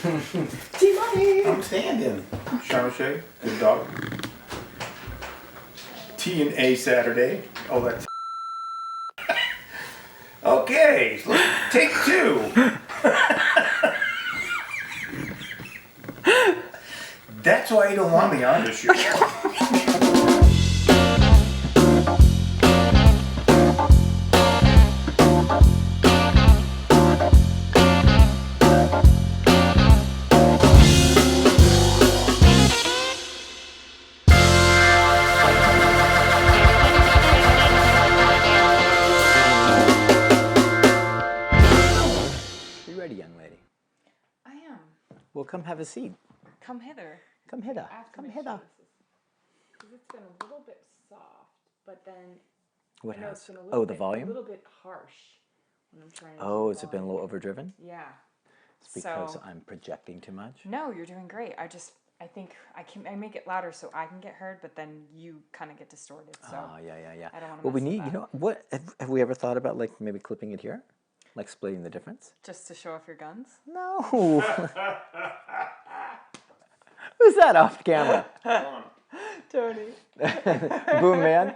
T-Money! I'm standing. Sean O'Shea, good dog. T&A Saturday. Oh, that's... Okay, take 2. That's why you don't want me on this show. Well, come have a seat. Come hither. Come hither. Come hither. Because it's been a little bit soft, but then What I know has? it's been a little Oh, bit, the volume? a little bit harsh when I'm trying to Oh, do has it been a little volume. overdriven? Yeah. It's because I'm projecting too much? No, you're doing great. I think I make it louder so I can get heard, but then you kind of get distorted. So Oh, yeah. I don't want to. Well, we mess with need, that. you know, what have we ever thought about, like maybe clipping it here? Like splitting the difference? Just to show off your guns? No. Who's that off camera? Tony. Boom man.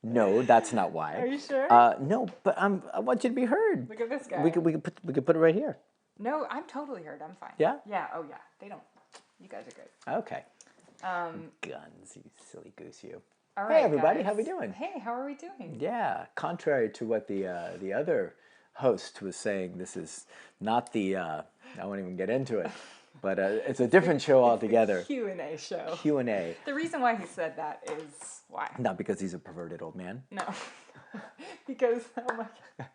No, that's not why. Are you sure? No, but I want you to be heard. Look at this guy. We could put it right here. No, I'm totally heard. I'm fine. Yeah? Yeah. Oh yeah. They don't. You guys are good. Okay. Guns, you silly goose, you. All right, hey everybody, guys. how we doing? Hey, how are we doing? Yeah, contrary to what the other host was saying, this is not the. I won't even get into it, but it's a different show altogether. Q&A show. Q&A. The reason why he said that is why. Not because he's a perverted old man. No, because oh my God.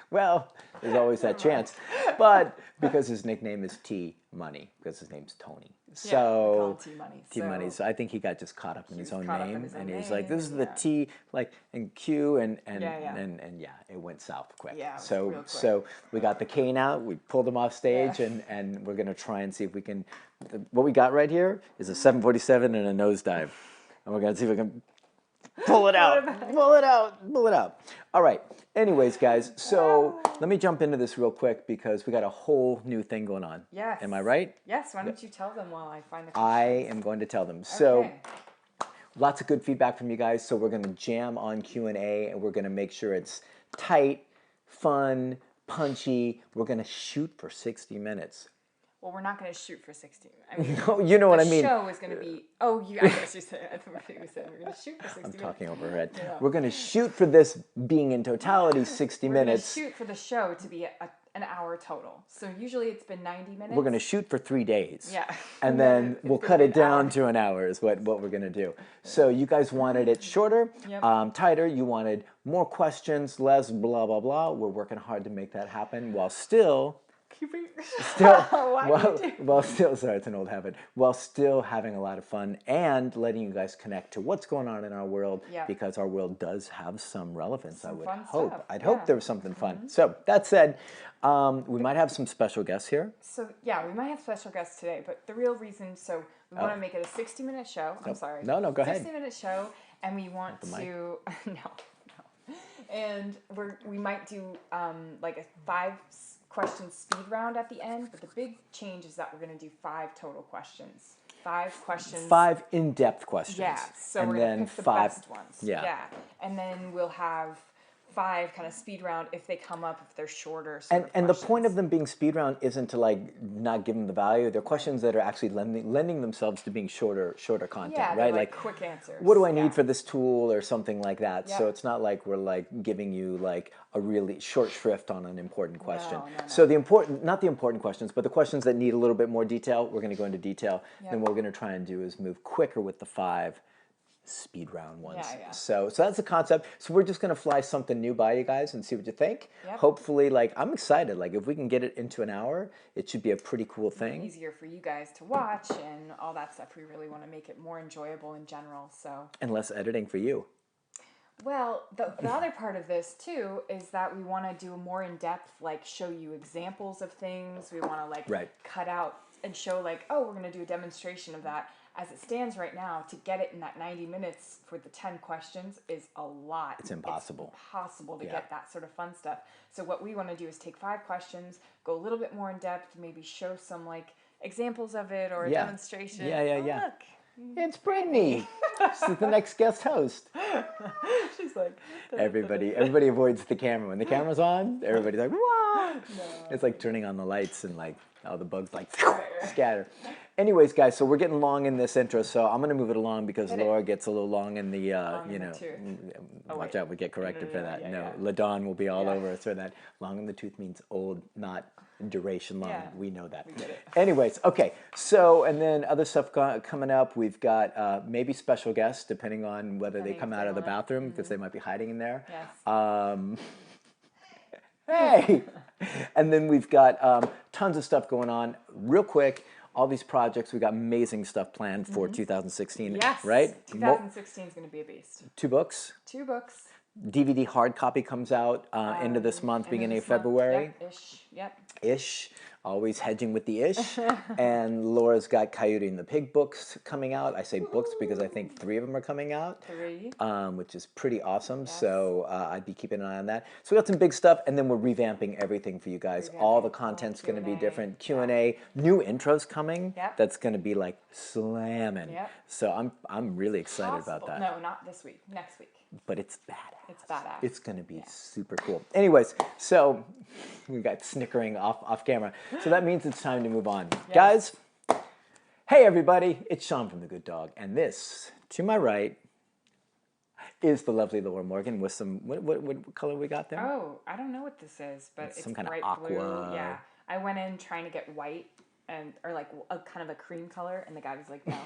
Well, there's always that chance, but because his nickname is T Money, because his name's Tony. So we call him T-Money. T Money. So I think he got just caught up in his own name, and he's like, "This is the yeah. T, like and Q, and Yeah. it went south quick." Yeah, it was so real quick. so we got the cane out, we pulled him off stage, and we're gonna try and see if we can. What we got right here is a 747 and a nosedive, and we're gonna see if we can pull it out, pull it out. All right. Anyways, guys, so let me jump into this real quick because we got a whole new thing going on. Yes. Am I right? Yes. Why don't you tell them while I find the I questions? am going to tell them. So Okay. lots of good feedback from you guys. So we're going to jam on Q&A and we're going to make sure it's tight, fun, punchy. We're going to shoot for 60 minutes. Well, we're not going to shoot for 16. I mean, You know what I mean. The show is going to be. Oh, I guess you said. I thought you said we're going to shoot for 60 minutes. I'm talking over her head. Yeah. We're going to shoot for this being in totality 60 minutes. We're going to shoot for the show to be an hour total. So usually it's been 90 minutes. We're going to shoot for 3 days. Yeah. And then we'll cut it down to an hour is what we're going to do. So you guys wanted it shorter, tighter. You wanted more questions, less blah, blah, blah. We're working hard to make that happen while still... sorry, it's an old habit. While still having a lot of fun and letting you guys connect to what's going on in our world because our world does have some relevance. I would hope. I'd hope there was something fun. So that said, we might have some special guests here. So yeah, we might have special guests today, but the real reason, so we want to make it a 60-minute show. I'm sorry. No, go ahead. 60-minute show, and we want to and we might do like a 5-question speed round at the end, but the big change is that we're going to do 5 total questions. 5 questions. 5 in-depth questions. Yeah, so and we're going to pick the best ones. Yeah. And then we'll have 5 kind of speed round if they come up, if they're shorter. And the point of them being speed round isn't to like not give them the value. They're questions that are actually lending themselves to being shorter content, yeah, right? Like quick answers. What do I need for this tool or something like that? Yep. So it's not like we're like giving you like a really short shrift on an important question. No. So not the important questions, but the questions that need a little bit more detail, we're going to go into detail. Then what we're going to try and do is move quicker with the 5 speed round ones. So that's the concept. So we're just going to fly something new by you guys and see what you think. Hopefully, like, I'm excited. Like, if we can get it into an hour, it should be a pretty cool thing. Easier for you guys to watch and all that stuff. We really want to make it more enjoyable in general. So. And less editing for you. Well, the other part of this too is that we want to do a more in-depth, like show you examples of things. We want to like cut out and show like, oh, we're going to do a demonstration of that. as it stands right now, to get it in that 90 minutes for the 10 questions is a lot. It's impossible. It's impossible to get that sort of fun stuff. So what we want to do is take 5 questions, go a little bit more in depth, maybe show some like examples of it or a demonstration. Yeah. Look. It's Brittany. She's the next guest host. She's like, Everybody avoids the camera. When the camera's on, everybody's like, "Wah!" It's like turning on the lights and like all the bugs like scatter. Anyways, guys, so we're getting long in this intro, so I'm gonna move it along because Laura gets a little long in the watch out, we get corrected for that. LaDawn will be all over us for that. Long in the tooth means old, not duration long. We know that. We get it. Anyways, okay, so and then other stuff coming up. We've got maybe special guests depending on whether they come out of the bathroom because they might be hiding in there. Yes. Hey! And then we've got tons of stuff going on. Real quick, all these projects, we got amazing stuff planned for 2016. Yes. Right? 2016 is going to be a beast. 2 books. 2 books. DVD hard copy comes out end of this month, beginning of February. Yep. Ish. Yep. Ish. Always hedging with the ish. And Laura's got Coyote and the Pig books coming out. I say books because I think 3 of them are coming out. 3. Which is pretty awesome. Yes. So I'd be keeping an eye on that. So we got some big stuff, and then we're revamping everything for you guys. All the content's going to be different. Q&A, new intros coming. Yep. That's going to be like slamming. Yep. So I'm really excited about that. No, not this week. Next week. But it's badass. It's badass. It's going to be super cool. Anyways, so we got snickering off camera. So that means it's time to move on. Guys, hey everybody, it's Sean from The Good Dog. And this, to my right, is the lovely Laura Morgan with some, what color we got there? Oh, I don't know what this is, but it's some kind bright of aqua. blue. Yeah. I went in trying to get white or like a kind of a cream color, and the guy was like, no.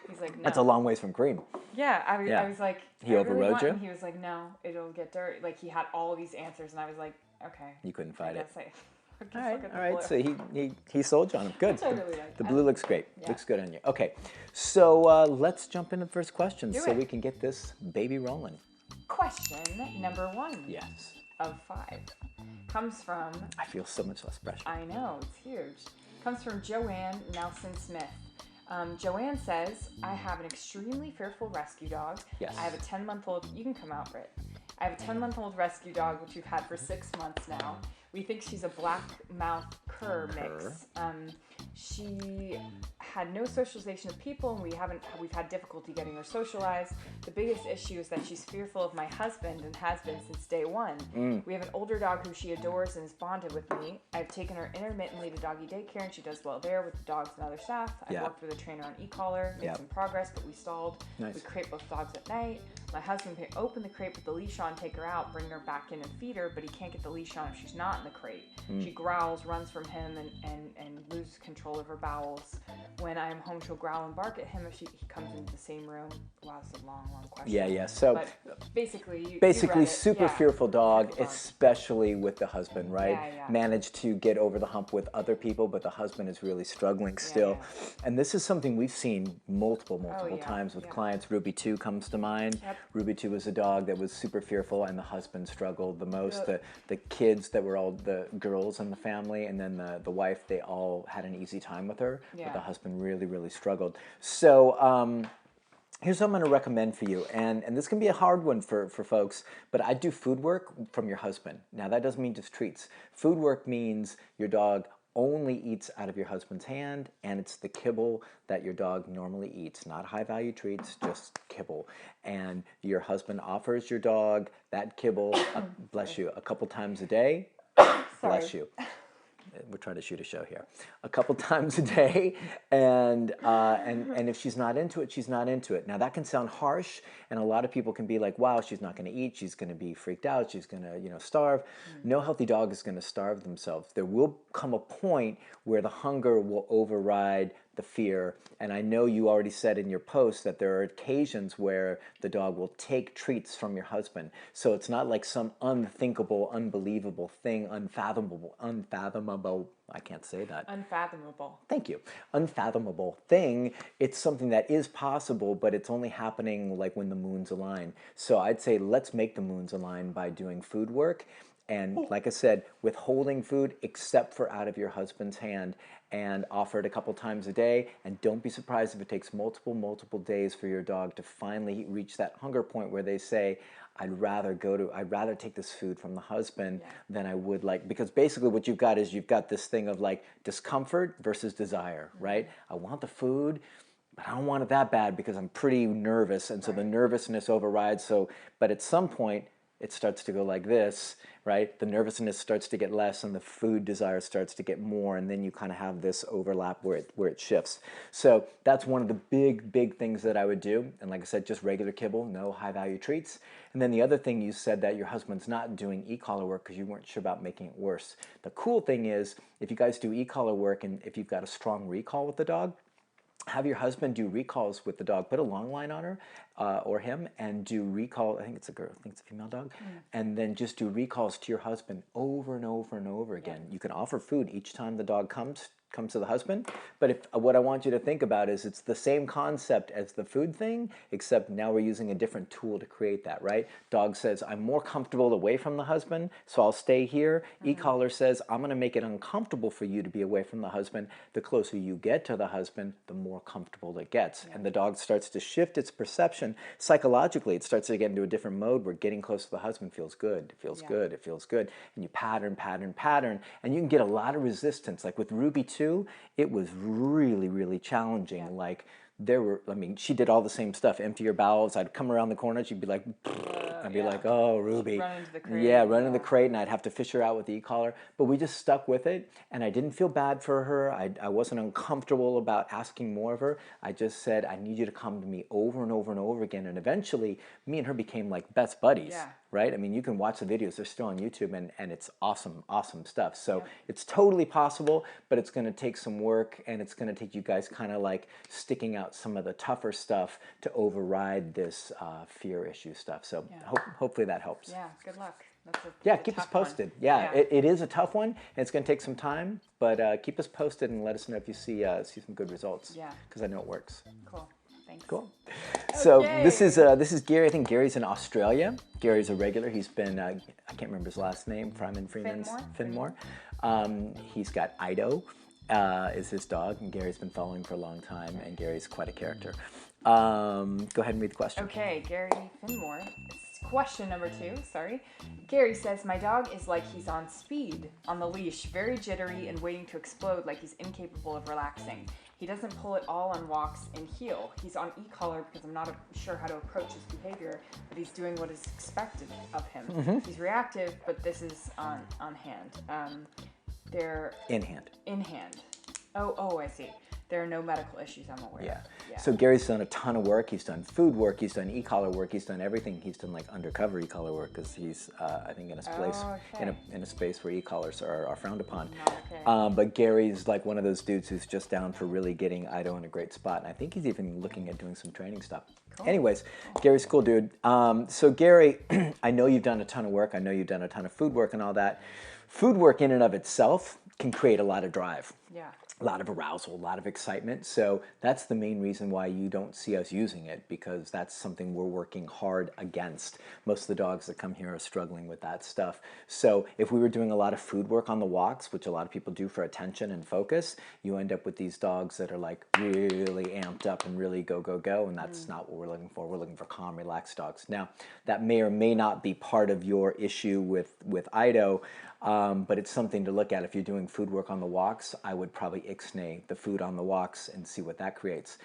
He's like, no. That's a long ways from cream. Yeah, I was like, he overrode you? And he was like, no, it'll get dirty. Like he had all these answers, and I was like, okay. You couldn't fight it. All right. So he sold you on it. Good. I really like the blue looks great. Yeah. Looks good on you. Okay, so let's jump into the first question so we can get this baby rolling. Question number 1. Yes. Of 5 comes from. I feel so much less pressure. I know, it's huge. Comes from Joanne Nelson Smith. Joanne says, I have an extremely fearful rescue dog. Yes. I have a 10-month-old, you can come out, Britt. I have a 10-month-old rescue dog, which we've had for 6 months now. We think she's a black mouth cur mix. She had no socialization of people, and we've had difficulty getting her socialized. The biggest issue is that she's fearful of my husband and has been since day 1. We have an older dog who she adores and is bonded with me. I've taken her intermittently to doggy daycare, and she does well there with the dogs and other staff. I've worked with a trainer on e-collar, made some progress, but we stalled. Nice. We crate both dogs at night. My husband can open the crate with the leash on, take her out, bring her back in and feed her, but he can't get the leash on if she's not in the crate. She growls, runs from him, and loses control of her bowels. When I'm home, she'll growl and bark at him if he comes into the same room. Wow, it's a long question. Yeah. So but basically, super fearful dog, especially with the husband, right? Yeah. Managed to get over the hump with other people, but the husband is really struggling still. And this is something we've seen multiple times with clients. Ruby 2 comes to mind. Yep. Ruby 2 was a dog that was super fearful, and the husband struggled the most. The kids that were all the girls in the family, and then the wife, they all had an easy time with her, but the husband really, really struggled. So here's what I'm going to recommend for you, and this can be a hard one for folks, but I do food work from your husband. Now, that doesn't mean just treats. Food work means your dog only eats out of your husband's hand, and it's the kibble that your dog normally eats, not high-value treats, just kibble. And your husband offers your dog that kibble, bless you, a couple times a day. Bless you. We're trying to shoot a show here. A couple times a day, and if she's not into it, she's not into it. Now that can sound harsh, and a lot of people can be like, "Wow, she's not going to eat. She's going to be freaked out. She's going to, starve." No healthy dog is going to starve themselves. There will come a point where the hunger will override the fear. And I know you already said in your post that there are occasions where the dog will take treats from your husband. So it's not like some unthinkable, unbelievable thing, unfathomable, I can't say that. Unfathomable. Thank you. Unfathomable thing. It's something that is possible, but it's only happening like when the moons align. So I'd say let's make the moons align by doing food work. And like I said, withholding food except for out of your husband's hand, and offer it a couple times a day. And don't be surprised if it takes multiple days for your dog to finally reach that hunger point where they say, I'd rather take this food from the husband than I would like, because basically what you've got is you've got this thing of like discomfort versus desire, right? I want the food, but I don't want it that bad because I'm pretty nervous, and so the nervousness overrides. So, but at some point, it starts to go like this, right? The nervousness starts to get less, and the food desire starts to get more, and then you kind of have this overlap where it shifts. So that's one of the big things that I would do. And like I said, just regular kibble, no high-value treats. And then the other thing, you said that your husband's not doing e-collar work because you weren't sure about making it worse. The cool thing is, if you guys do e-collar work and if you've got a strong recall with the dog, have your husband do recalls with the dog. Put a long line on her or him, and do recall. I think it's a girl. I think it's a female dog. And then just do recalls to your husband over and over and over again. You can offer food each time the dog comes to the husband. But if what I want you to think about is it's the same concept as the food thing, except now we're using a different tool to create that, right? Dog says, I'm more comfortable away from the husband, so I'll stay here. E-collar says, I'm going to make it uncomfortable for you to be away from the husband. The closer you get to the husband, the more comfortable it gets. And the dog starts to shift its perception. Psychologically, it starts to get into a different mode where getting close to the husband feels good. It feels good. It feels good. And you pattern, and you can get a lot of resistance. Like with Ruby 2, it was really challenging. Like she did all the same stuff. Empty your bowels. I'd come around the corner. She'd be like, I'd be like, oh, Ruby. Run into the crate. Yeah, run into the crate, and I'd have to fish her out with the e-collar. But we just stuck with it, and I didn't feel bad for her. I wasn't uncomfortable about asking more of her. I just said, I need you to come to me over and over again. And eventually, me and her became like best buddies. Right? I mean, you can watch the videos. They're still on YouTube, and it's awesome stuff. So it's totally possible, but it's going to take some work, and it's going to take you guys kind of like sticking out some of the tougher stuff to override this fear issue stuff. So hopefully that helps. Yeah, good luck. That's keep us tough one. posted. It is a tough one, and it's going to take some time, but keep us posted and let us know if you see some good results. Yeah. Because I know it works. Cool. Thanks. Cool. So this is Gary. I think Gary's in Australia. Gary's a regular. He's been I can't remember his last name. Finmore. He's got Ido is his dog, and Gary's been following for a long time. And Gary's quite a character. Go ahead and read the question. Okay, Gary Finmore. It's question number 2. Sorry. Gary says, my dog is like he's on speed on the leash, very jittery and waiting to explode, like he's incapable of relaxing. He doesn't pull at all on walks and heel. He's on e-collar because I'm not sure how to approach his behavior, but he's doing what is expected of him. He's reactive, but this is on hand. They're in hand. Oh, I see. There are no medical issues I'm aware of. So Gary's done a ton of work. He's done food work. He's done e-collar work. He's done everything. He's done like undercover e-collar work because he's, I think, in a place in a space where e-collars are frowned upon. But Gary's like one of those dudes who's just down for really getting Ido in a great spot. And I think he's even looking at doing some training stuff. Cool. Anyways, Gary's a cool dude. So Gary, I know you've done a ton of work. I know you've done a ton of food work and all that. Food work in and of itself can create a lot of drive. A lot of arousal, a lot of excitement. So that's the main reason why you don't see us using it, because that's something we're working hard against. Most of the dogs that come here are struggling with that stuff. So if we were doing a lot of food work on the walks, which a lot of people do for attention and focus, you end up with these dogs that are like really amped up and really go, and that's not what we're looking for. We're looking for calm, relaxed dogs. Now, that may or may not be part of your issue with Ido, but it's something to look at. If you're doing food work on the walks, I would probably ixnay the food on the walks and see what that creates.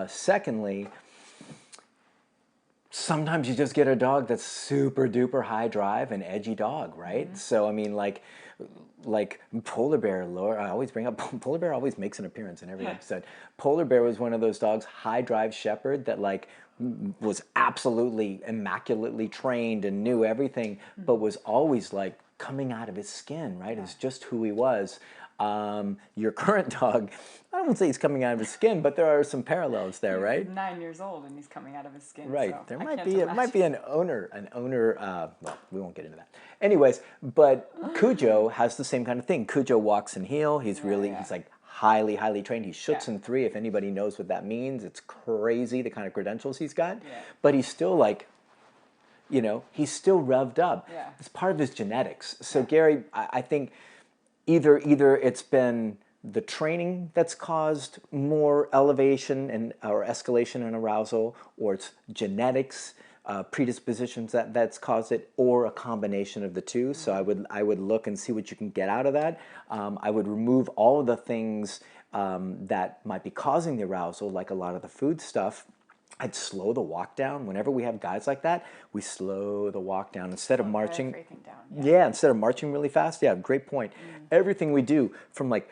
Secondly, sometimes you just get a dog that's super duper high drive and edgy dog, right? So I mean, like Polar Bear, I always bring up Polar Bear always makes an appearance in every episode. Polar Bear was one of those dogs, high drive shepherd, that like was absolutely immaculately trained and knew everything, but was always like coming out of his skin, right? It's just who he was. Your current dog, I won't say he's coming out of his skin, but there are some parallels there, right? He's 9 years old and he's coming out of his skin. Right. So There might be an owner. Well, we won't get into that. Anyways, but Cujo has the same kind of thing. Cujo walks in heel. He's he's like highly trained. He's Schutzen 3, if anybody knows what that means. It's crazy the kind of credentials he's got. But he's still like you know, he's still revved up. Yeah. It's part of his genetics. So Gary, I think either it's been the training that's caused more elevation and or escalation in arousal, or it's genetics, predispositions that's caused it, or a combination of the two. So I would look and see what you can get out of that. I would remove all of the things that might be causing the arousal, like a lot of the food stuff. I'd slow the walk down. Whenever we have guys like that, we slow the walk down instead of marching. Everything down. Yeah, instead of marching really fast. Yeah, great point. Everything we do, from like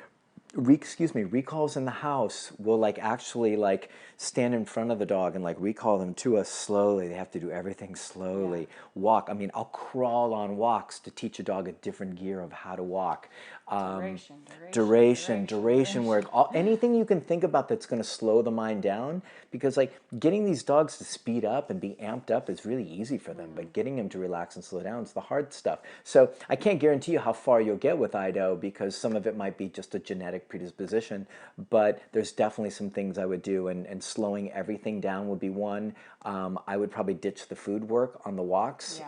recalls in the house, will like actually like stand in front of the dog and like recall them to us slowly. They have to do everything slowly. Walk. I mean, I'll crawl on walks to teach a dog a different gear of how to walk. Duration work. Anything you can think about that's going to slow the mind down, because like getting these dogs to speed up and be amped up is really easy for them, but getting them to relax and slow down is the hard stuff. So I can't guarantee you how far you'll get with Ido, because some of it might be just a genetic predisposition, but there's definitely some things I would do, and slowing everything down would be one. I would probably ditch the food work on the walks.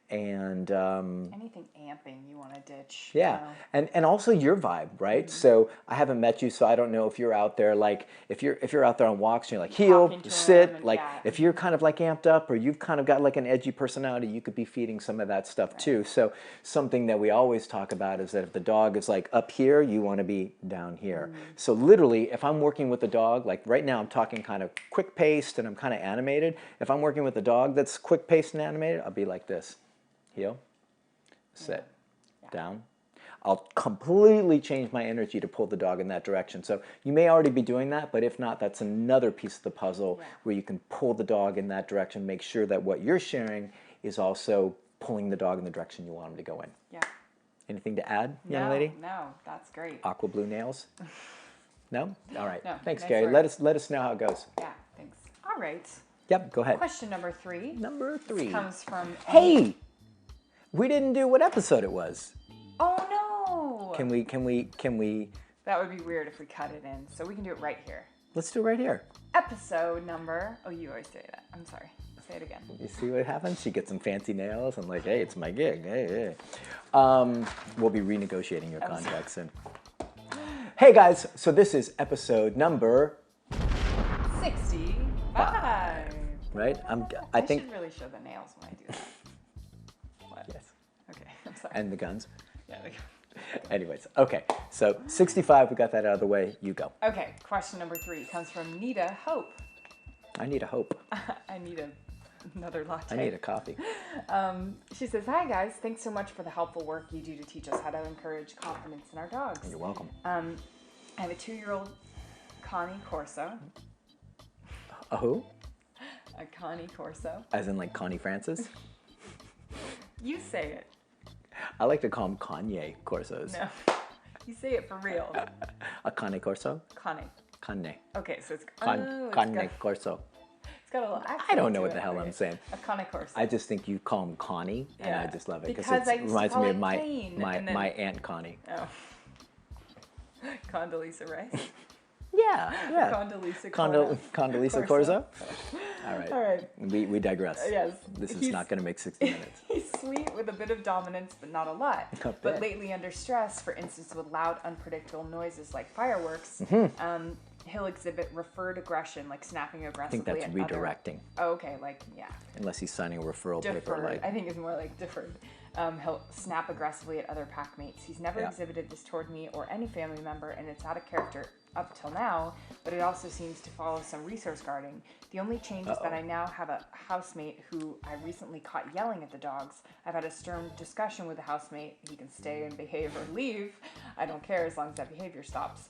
And anything amping you want to ditch. yeah, and also your vibe, right? So I haven't met you, so I don't know if you're out there like if you're out there on walks and you're like heel, sit, like if you're kind of like amped up, or you've kind of got like an edgy personality, you could be feeding some of that stuff too. So something that we always talk about is that if the dog is like up here, you want to be down here. So literally, if I'm working with a dog, like right now I'm talking kind of quick paced and I'm kind of animated. If I'm working with a dog that's quick paced and animated, I'll be like this. Heel, sit, down. I'll completely change my energy to pull the dog in that direction. So you may already be doing that, but if not, that's another piece of the puzzle where you can pull the dog in that direction, make sure that what you're sharing is also pulling the dog in the direction you want him to go in. Yeah. Anything to add, young lady? No, that's great. Aqua blue nails? No? All right. No, Thanks, nice Gary. work. Let us know how it goes. Yeah, thanks. All right. Yep, go ahead. Question number 3. Number 3. This comes from... Hey! We didn't do what episode it was. Oh, no! Can we... That would be weird if we cut it in, so we can do it right here. Let's do it right here. Episode number... Oh, you always say that. I'm sorry. Say it again. You see what happens? She gets some fancy nails. I'm like, hey, it's my gig. Hey. We'll be renegotiating your contract soon. Hey, guys. So this is episode number... 65. Right? I think... should really show the nails when I do that. What? Yes. Okay, I'm sorry. And the guns. Yeah, Anyways, okay. So 65, we got that out of the way. You go. Okay, question number 3 comes from Nita Hope. I need a hope. I need another latte. I need a coffee. She says, hi guys, thanks so much for the helpful work you do to teach us how to encourage confidence in our dogs. You're welcome. I have a 2-year-old Cane Corso. A who? A Cane Corso. As in like Connie Francis? You say it. I like to call them Kanye Corsos. No, you say it for real. A Cane Corso? Cane. Cane. Okay, so it's Cane Corso. It's got a little accent. I don't know to what it. the hell I'm saying. A Cane Corso. I just think you call him Connie, and Yeah. I just love it Because because I it used to reminds call me of it my Cane, and then- my Aunt Connie. Oh. Condoleezza Rice. Yeah. Condoleezza Condoleezza Corso. All right. All right. We digress. Yes. This is He's- not going to make 60 minutes. He's sweet with a bit of dominance, but not a lot. A But bit. lately under stress, for instance, with loud, unpredictable noises like fireworks, he'll exhibit referred aggression, like snapping I aggressively think that's at redirecting, Oh, okay, like, yeah. unless he's signing a referral paper. Deferred. Like, I think it's more like deferred. He'll snap aggressively at other pack mates. He's never exhibited this toward me or any family member, and it's out of character up till now, but it also seems to follow some resource guarding. The only change is that I now have a housemate who I recently caught yelling at the dogs. I've had a stern discussion with the housemate. He can stay and behave or leave. I don't care as long as that behavior stops.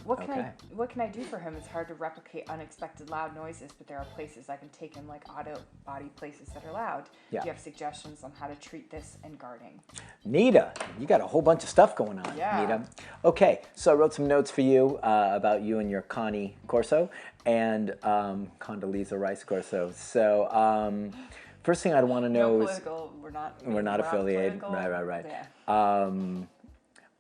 What can I do for him? It's hard to replicate unexpected loud noises, but there are places I can take him, like auto body places that are loud. Yeah. Do you have suggestions on how to treat this and guarding? Nita, you got a whole bunch of stuff going on, Yeah. Nita. Okay, so I wrote some notes for you about you and your Cane Corso and Condoleezza Rice Corso. So first thing I'd want to know is... Political, We're not affiliated. political. Right. Yeah.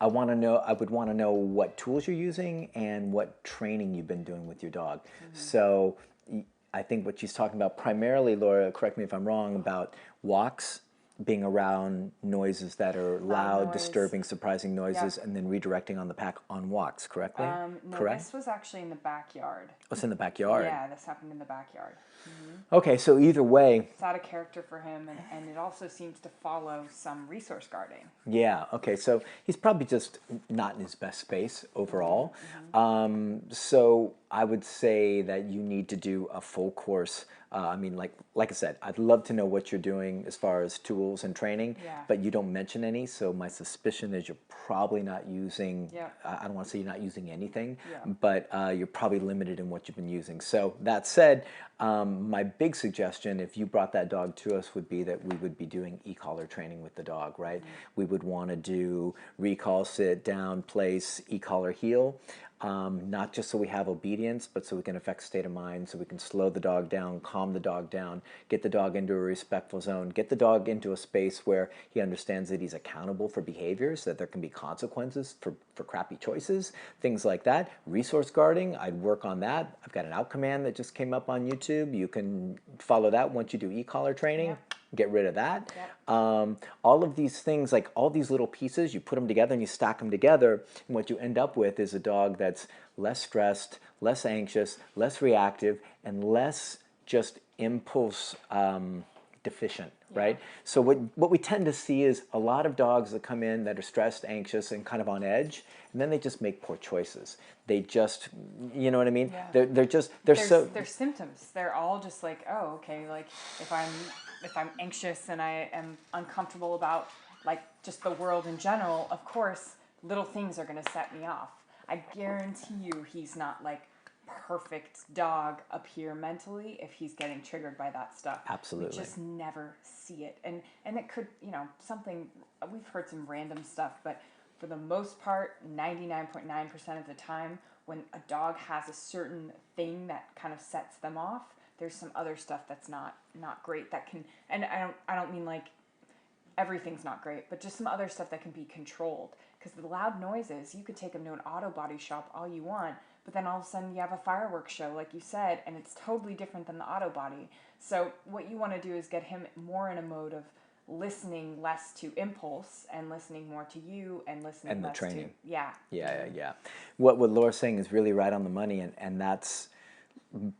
I would want to know what tools you're using and what training you've been doing with your dog. So I think what she's talking about primarily, Laura, correct me if I'm wrong, about walks, being around noises that are loud, noise. disturbing, surprising noises, Yep. and then redirecting on the pack on walks, correctly? No, Correct? this was actually in the backyard. What's in the backyard? Yeah, this happened in the backyard. Okay, so either way, It's out of character for him, and it also seems to follow some resource guarding. yeah, okay, so he's probably just not in his best space overall. So I would say that you need to do a full course. I mean, like I said, I'd love to know what you're doing as far as tools and training, Yeah. but you don't mention any, so my suspicion is you're probably not using, Yeah. I don't want to say you're not using anything, Yeah. but you're probably limited in what you've been using. So that said, my big suggestion, if you brought that dog to us, would be that we would be doing e-collar training with the dog, right? We would want to do recall, sit, down, place, e-collar, heel. Not just so we have obedience, but so we can affect state of mind, so we can slow the dog down, calm the dog down, get the dog into a respectful zone, get the dog into a space where he understands that he's accountable for behaviors, that there can be consequences for crappy choices, things like that. Resource guarding, I'd work on that. I've got an out command that just came up on YouTube. You can follow that once you do e-collar training. Yep. Get rid of that. Yep. All of these things, like all these little pieces, you put them together and you stack them together, and what you end up with is a dog that's less stressed, less anxious, less reactive, and less just impulse deficient, right? So what we tend to see is a lot of dogs that come in that are stressed, anxious, and kind of on edge, and then they just make poor choices. They just, you know what I mean? Yeah. They're There's symptoms. They're all just like, oh, okay, like if I'm anxious and I am uncomfortable about like just the world in general, of course, little things are going to set me off. I guarantee you he's not like perfect dog up here mentally if he's getting triggered by that stuff. Absolutely. We just never see it. And it could, something, we've heard some random stuff, but for the most part, 99.9% of the time, when a dog has a certain thing that kind of sets them off, there's some other stuff that's not great that can, and I don't mean like everything's not great, but just some other stuff that can be controlled. Because the loud noises, you could take them to an auto body shop all you want, but then all of a sudden you have a fireworks show, like you said, and it's totally different than the auto body. So what you want to do is get him more in a mode of listening less to impulse and listening more to you and listening And the less training. to Yeah. What Laura's saying is really right on the money, and that's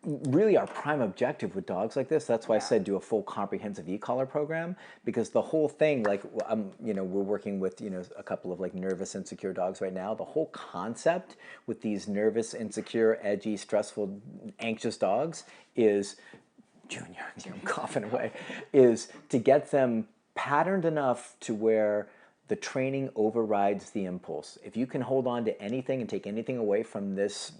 really our prime objective with dogs like this. That's why I said do a full comprehensive e-collar program, because the whole thing, like, we're working with, a couple of like nervous, insecure dogs right now. The whole concept with these nervous, insecure, edgy, stressful, anxious dogs is, Junior, I'm coughing away, is to get them patterned enough to where the training overrides the impulse. If you can hold on to anything and take anything away from this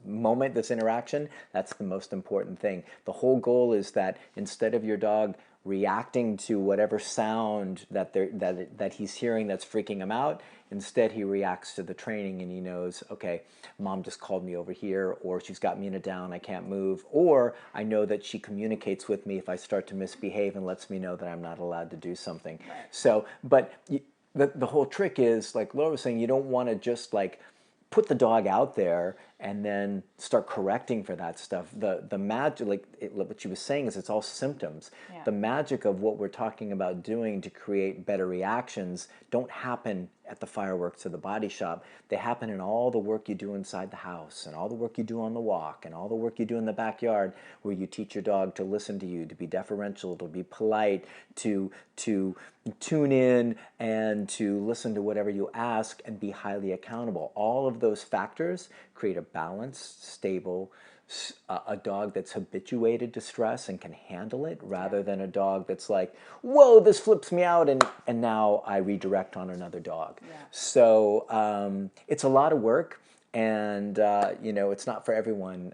moment, this interaction, that's the most important thing. The whole goal is that instead of your dog reacting to whatever sound that he's hearing that's freaking him out, instead he reacts to the training and he knows, okay, mom just called me over here, or she's got me in a down, I can't move, or I know that she communicates with me if I start to misbehave and lets me know that I'm not allowed to do something. Right. So, but the whole trick is, like Laura was saying, you don't want to just like put the dog out there and then start correcting for that stuff. The magic, what she was saying, is it's all symptoms. Yeah. The magic of what we're talking about doing to create better reactions don't happen at the fireworks or the body shop. They happen in all the work you do inside the house, and all the work you do on the walk, and all the work you do in the backyard, where you teach your dog to listen to you, to be deferential, to be polite, to tune in and to listen to whatever you ask and be highly accountable. All of those factors create a balanced, stable, a dog that's habituated to stress and can handle it, rather than a dog that's like, whoa, this flips me out, and now I redirect on another dog. Yeah. So it's a lot of work. And, it's not for everyone,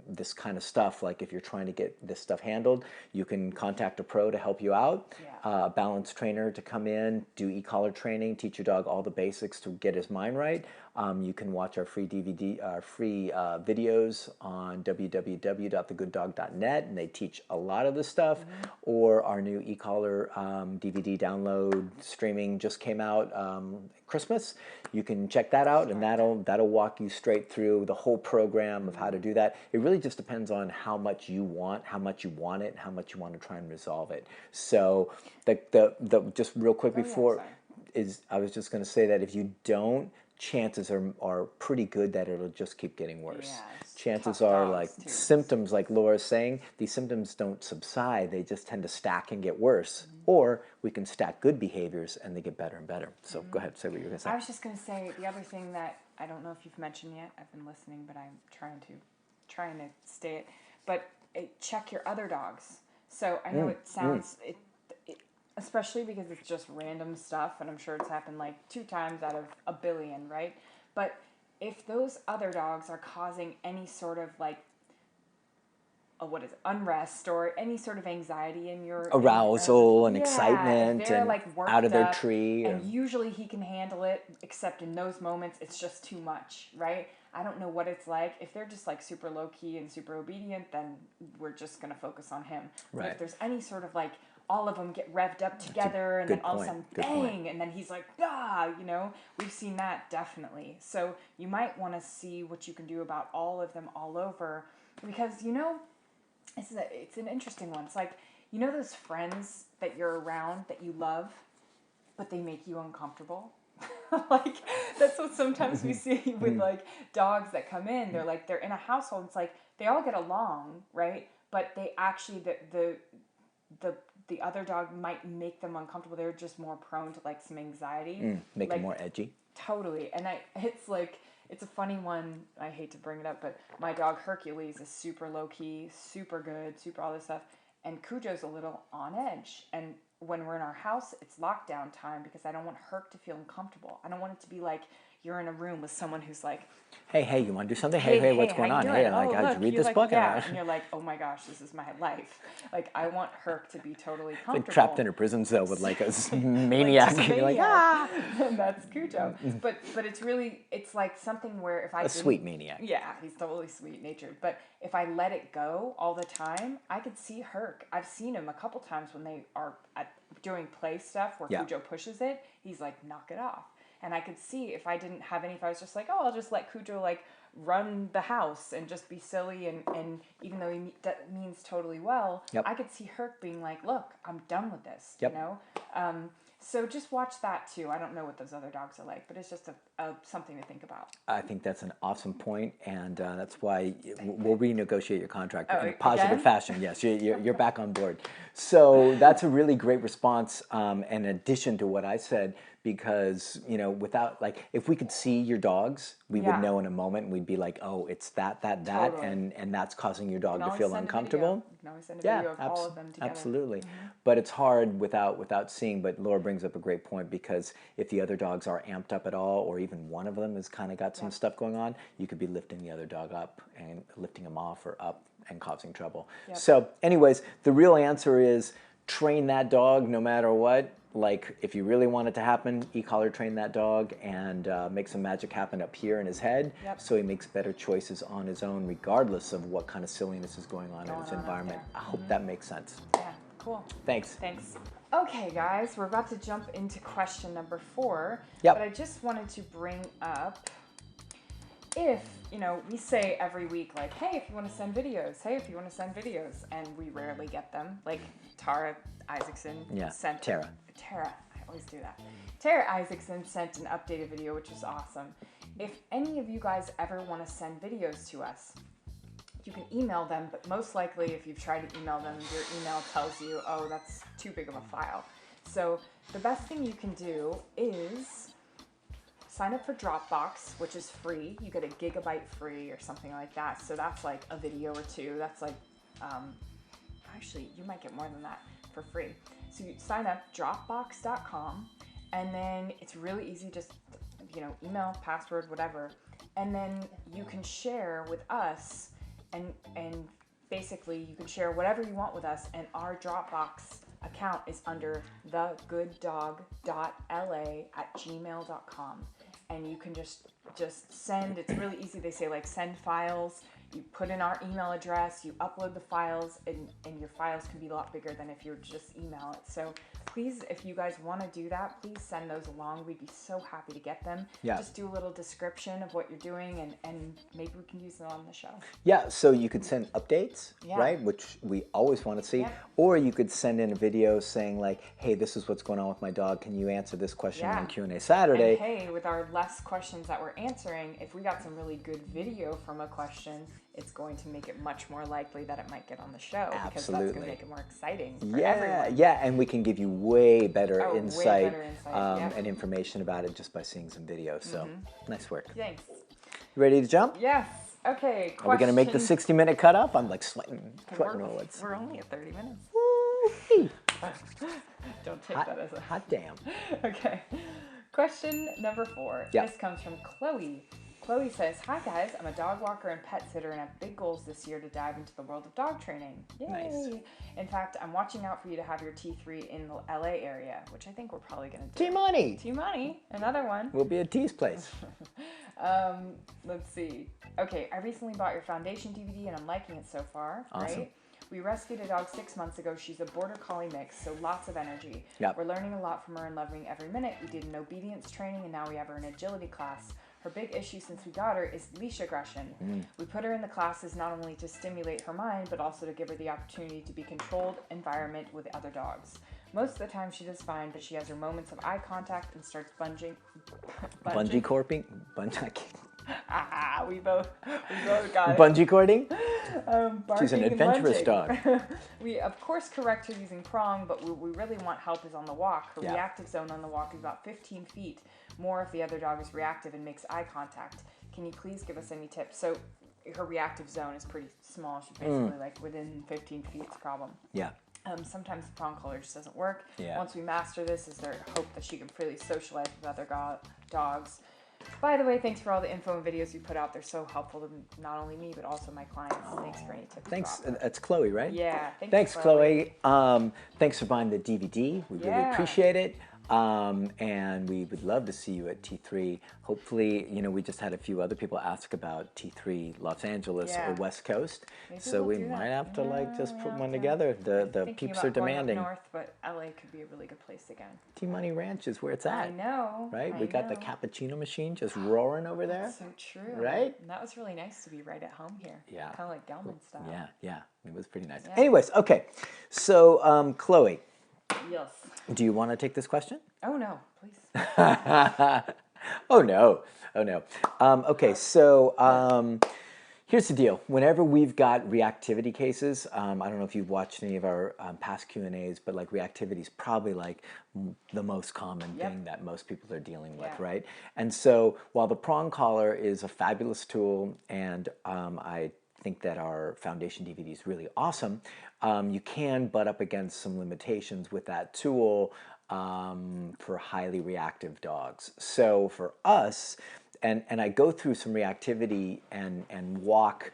this kind of stuff. Like, if you're trying to get this stuff handled, you can contact a pro to help you out. a balance trainer to come in, do e-collar training, teach your dog all the basics to get his mind right. You can watch our free videos on www.thegooddog.net, and they teach a lot of this stuff. Or our new e-collar DVD download streaming just came out Christmas. You can check that out, and that'll walk you straight through the whole program of how to do that. It really just depends on how much you want it, and how much you want to try and resolve it. So the just real quick before I was just going to say that if you don't, chances are pretty good that it'll just keep getting worse. Yes, chances tough are dogs, like too. symptoms, like Laura's saying, these symptoms don't subside. They just tend to stack and get worse. Or we can stack good behaviors and they get better and better. So go ahead, say what you're going to say. I was just going to say the other thing that I don't know if you've mentioned yet. I've been listening, but I'm trying to stay it. But check your other dogs. So I know it sounds especially because it's just random stuff, and I'm sure it's happened like 2 times out of a billion, right? But if those other dogs are causing any sort of like unrest or any sort of anxiety in your arousal and if excitement they're, and like, worked out of their up, tree. and usually he can handle it, except in those moments it's just too much, right? I don't know what it's like. If they're just like super low key and super obedient, then we're just gonna focus on him. But Right. if there's any sort of like all of them get revved up together, and good then all of a point. sudden, Good bang, point. and then he's like, we've seen that definitely. So you might want to see what you can do about all of them all over, because it's an interesting one. It's like, those friends that you're around that you love, but they make you uncomfortable. Like, that's what sometimes we see with like dogs that come in. They're in a household. It's like they all get along, right? But they actually the other dog might make them uncomfortable. They're just more prone to like some anxiety. Make like, them more edgy. Totally. And it's a funny one. I hate to bring it up, but my dog Hercules is super low key, super good, super all this stuff. And Cujo's a little on edge. And when we're in our house, it's lockdown time because I don't want Herc to feel uncomfortable. I don't want it to be like you're in a room with someone who's like, Hey, you want to do something? Hey, what's going on? Hey, like, how'd you read this book? Yeah, and you're like, oh my gosh, this is my life. Like, I want Herc to be totally comfortable. Like trapped in a prison cell with like a maniac. Like, You're like, ah! And that's Cujo. But it's like something where if I A sweet maniac. Yeah, he's totally sweet natured. But if I let it go all the time, I could see Herc. I've seen him a couple times when they are doing play stuff where Cujo pushes it. He's like, knock it off. And I could see if I was just like, oh, I'll just let Cujo like run the house and just be silly, and even though that means totally well, I could see Herc being like, look, I'm done with this, So just watch that too. I don't know what those other dogs are like, but it's just something to think about. I think that's an awesome point, and that's why we'll renegotiate your contract in a again? positive fashion. Yes, you're back on board. So that's a really great response, in addition to what I said, because without if we could see your dogs, we would know in a moment, and we'd be like, oh, it's that, Totally. and that's causing your dog to always feel send a uncomfortable. video. You can always send a video of all of them together. Absolutely. But it's hard without seeing. But Laura brings up a great point, because if the other dogs are amped up at all, or even one of them has kind of got some stuff going on, you could be lifting the other dog up and lifting him off or up and causing trouble. So anyways, the real answer is train that dog no matter what. Like, if you really want it to happen, e-collar train that dog and make some magic happen up here in his head, so he makes better choices on his own, regardless of what kind of silliness is going on in his environment. I hope that makes sense. Yeah, cool. Thanks. Okay, guys, we're about to jump into question number 4. Yep. But I just wanted to bring up, if, we say every week, like, hey, if you want to send videos, and we rarely get them. Like, Tara Isaacson sent... Tara, I always do that. Tara Isaacson sent an updated video, which is awesome. If any of you guys ever want to send videos to us, you can email them, but most likely if you've tried to email them, your email tells you, oh, that's too big of a file. So the best thing you can do is sign up for Dropbox, which is free. You get a gigabyte free or something like that. So that's like a video or 2. That's like, actually, you might get more than that for free. So you sign up, dropbox.com, and then it's really easy, just, email, password, whatever. And then you can share with us, and basically you can share whatever you want with us, and our Dropbox account is under thegooddog.la@gmail.com, and you can just send. It's really easy. They say like send files. You put in our email address, you upload the files, and your files can be a lot bigger than if you just email it. So please, if you guys want to do that, please send those along. We'd be so happy to get them. Yeah. Just do a little description of what you're doing, and maybe we can use them on the show. Yeah, so you could send updates, Yeah. right, which we always want to see, Yeah. or you could send in a video saying like, hey, this is what's going on with my dog. Can you answer this question Yeah. on Q&A Saturday? And hey, with our less questions that we're answering, if we got some really good video from a question, it's going to make it much more likely that it might get on the show, because that's going Absolutely. to make it more exciting for Yeah, everyone. yeah, and we can give you way better Oh, way insight, better insight, yep. and information about it just by seeing some videos. So nice work. Thanks. You ready to jump? Yes. Okay. Are we going to make the 60-minute cut up? I'm like sweating bullets. We're only at 30 minutes. Woo-wee. Don't take that as a... Hot damn. Okay. Question number 4. Yeah. This comes from Chloe. Chloe says, hi guys, I'm a dog walker and pet sitter and have big goals this year to dive into the world of dog training. Yay! Nice. In fact, I'm watching out for you to have your T3 in the LA area, which I think we're probably going to do. T-Money. T-Money, another one. We'll be at T's place. Let's see. Okay, I recently bought your foundation DVD and I'm liking it so far. Awesome. Right? We rescued a dog 6 months ago. She's a border collie mix, so lots of energy. Yep. We're learning a lot from her and loving every minute. We did an obedience training and now we have her in agility class. Her big issue since we got her is leash aggression. We put her in the classes not only to stimulate her mind, but also to give her the opportunity to be controlled environment with other dogs. Most of the time she does fine, but she has her moments of eye contact and starts bungee Bungee we both got it. Bungee cording? She's an Barking and adventurous lunging. dog. We, of course, correct her using prong, but we really want help is on the walk. Her Yeah. reactive zone on the walk is about 15 feet more if the other dog is reactive and makes eye contact. Can you please give us any tips? So her reactive zone is pretty small. She's basically like within 15 feet is a problem. Yeah. Sometimes the prong collar just doesn't work. Yeah. Once we master this, is there hope that she can freely socialize with other dogs. By the way, thanks for all the info and videos you put out. They're so helpful to not only me, but also my clients. Thanks for any tips. Thanks. Rob. That's Chloe, right? Yeah. Thanks, Chloe. Thanks for buying the DVD. We really Yeah. appreciate it. And we would love to see you at T3. Hopefully, we just had a few other people ask about T3 Los Angeles or Yeah. West Coast. Maybe So we'll we do that. might have to just put one yeah. together. The Thinking peeps about are going up demanding. north, but LA could be a really good place again. T-Money Ranch is where it's at. I know. Right? I We got the know. cappuccino machine just roaring over there. That's so true. Right? And that was really nice to be right at home here. Yeah. Kind of like Gelman style. Yeah. It was pretty nice. Yeah. Anyways, okay. So, Chloe, Yes. do you want to take this question? Oh no, please. Oh no. Okay, so here's the deal. Whenever we've got reactivity cases, I don't know if you've watched any of our past Q&As, but like reactivity is probably like the most common thing that most people are dealing with, Yeah. right? And so while the prong collar is a fabulous tool, and I think that our foundation DVD is really awesome, you can butt up against some limitations with that tool for highly reactive dogs. So for us, and I go through some reactivity and walk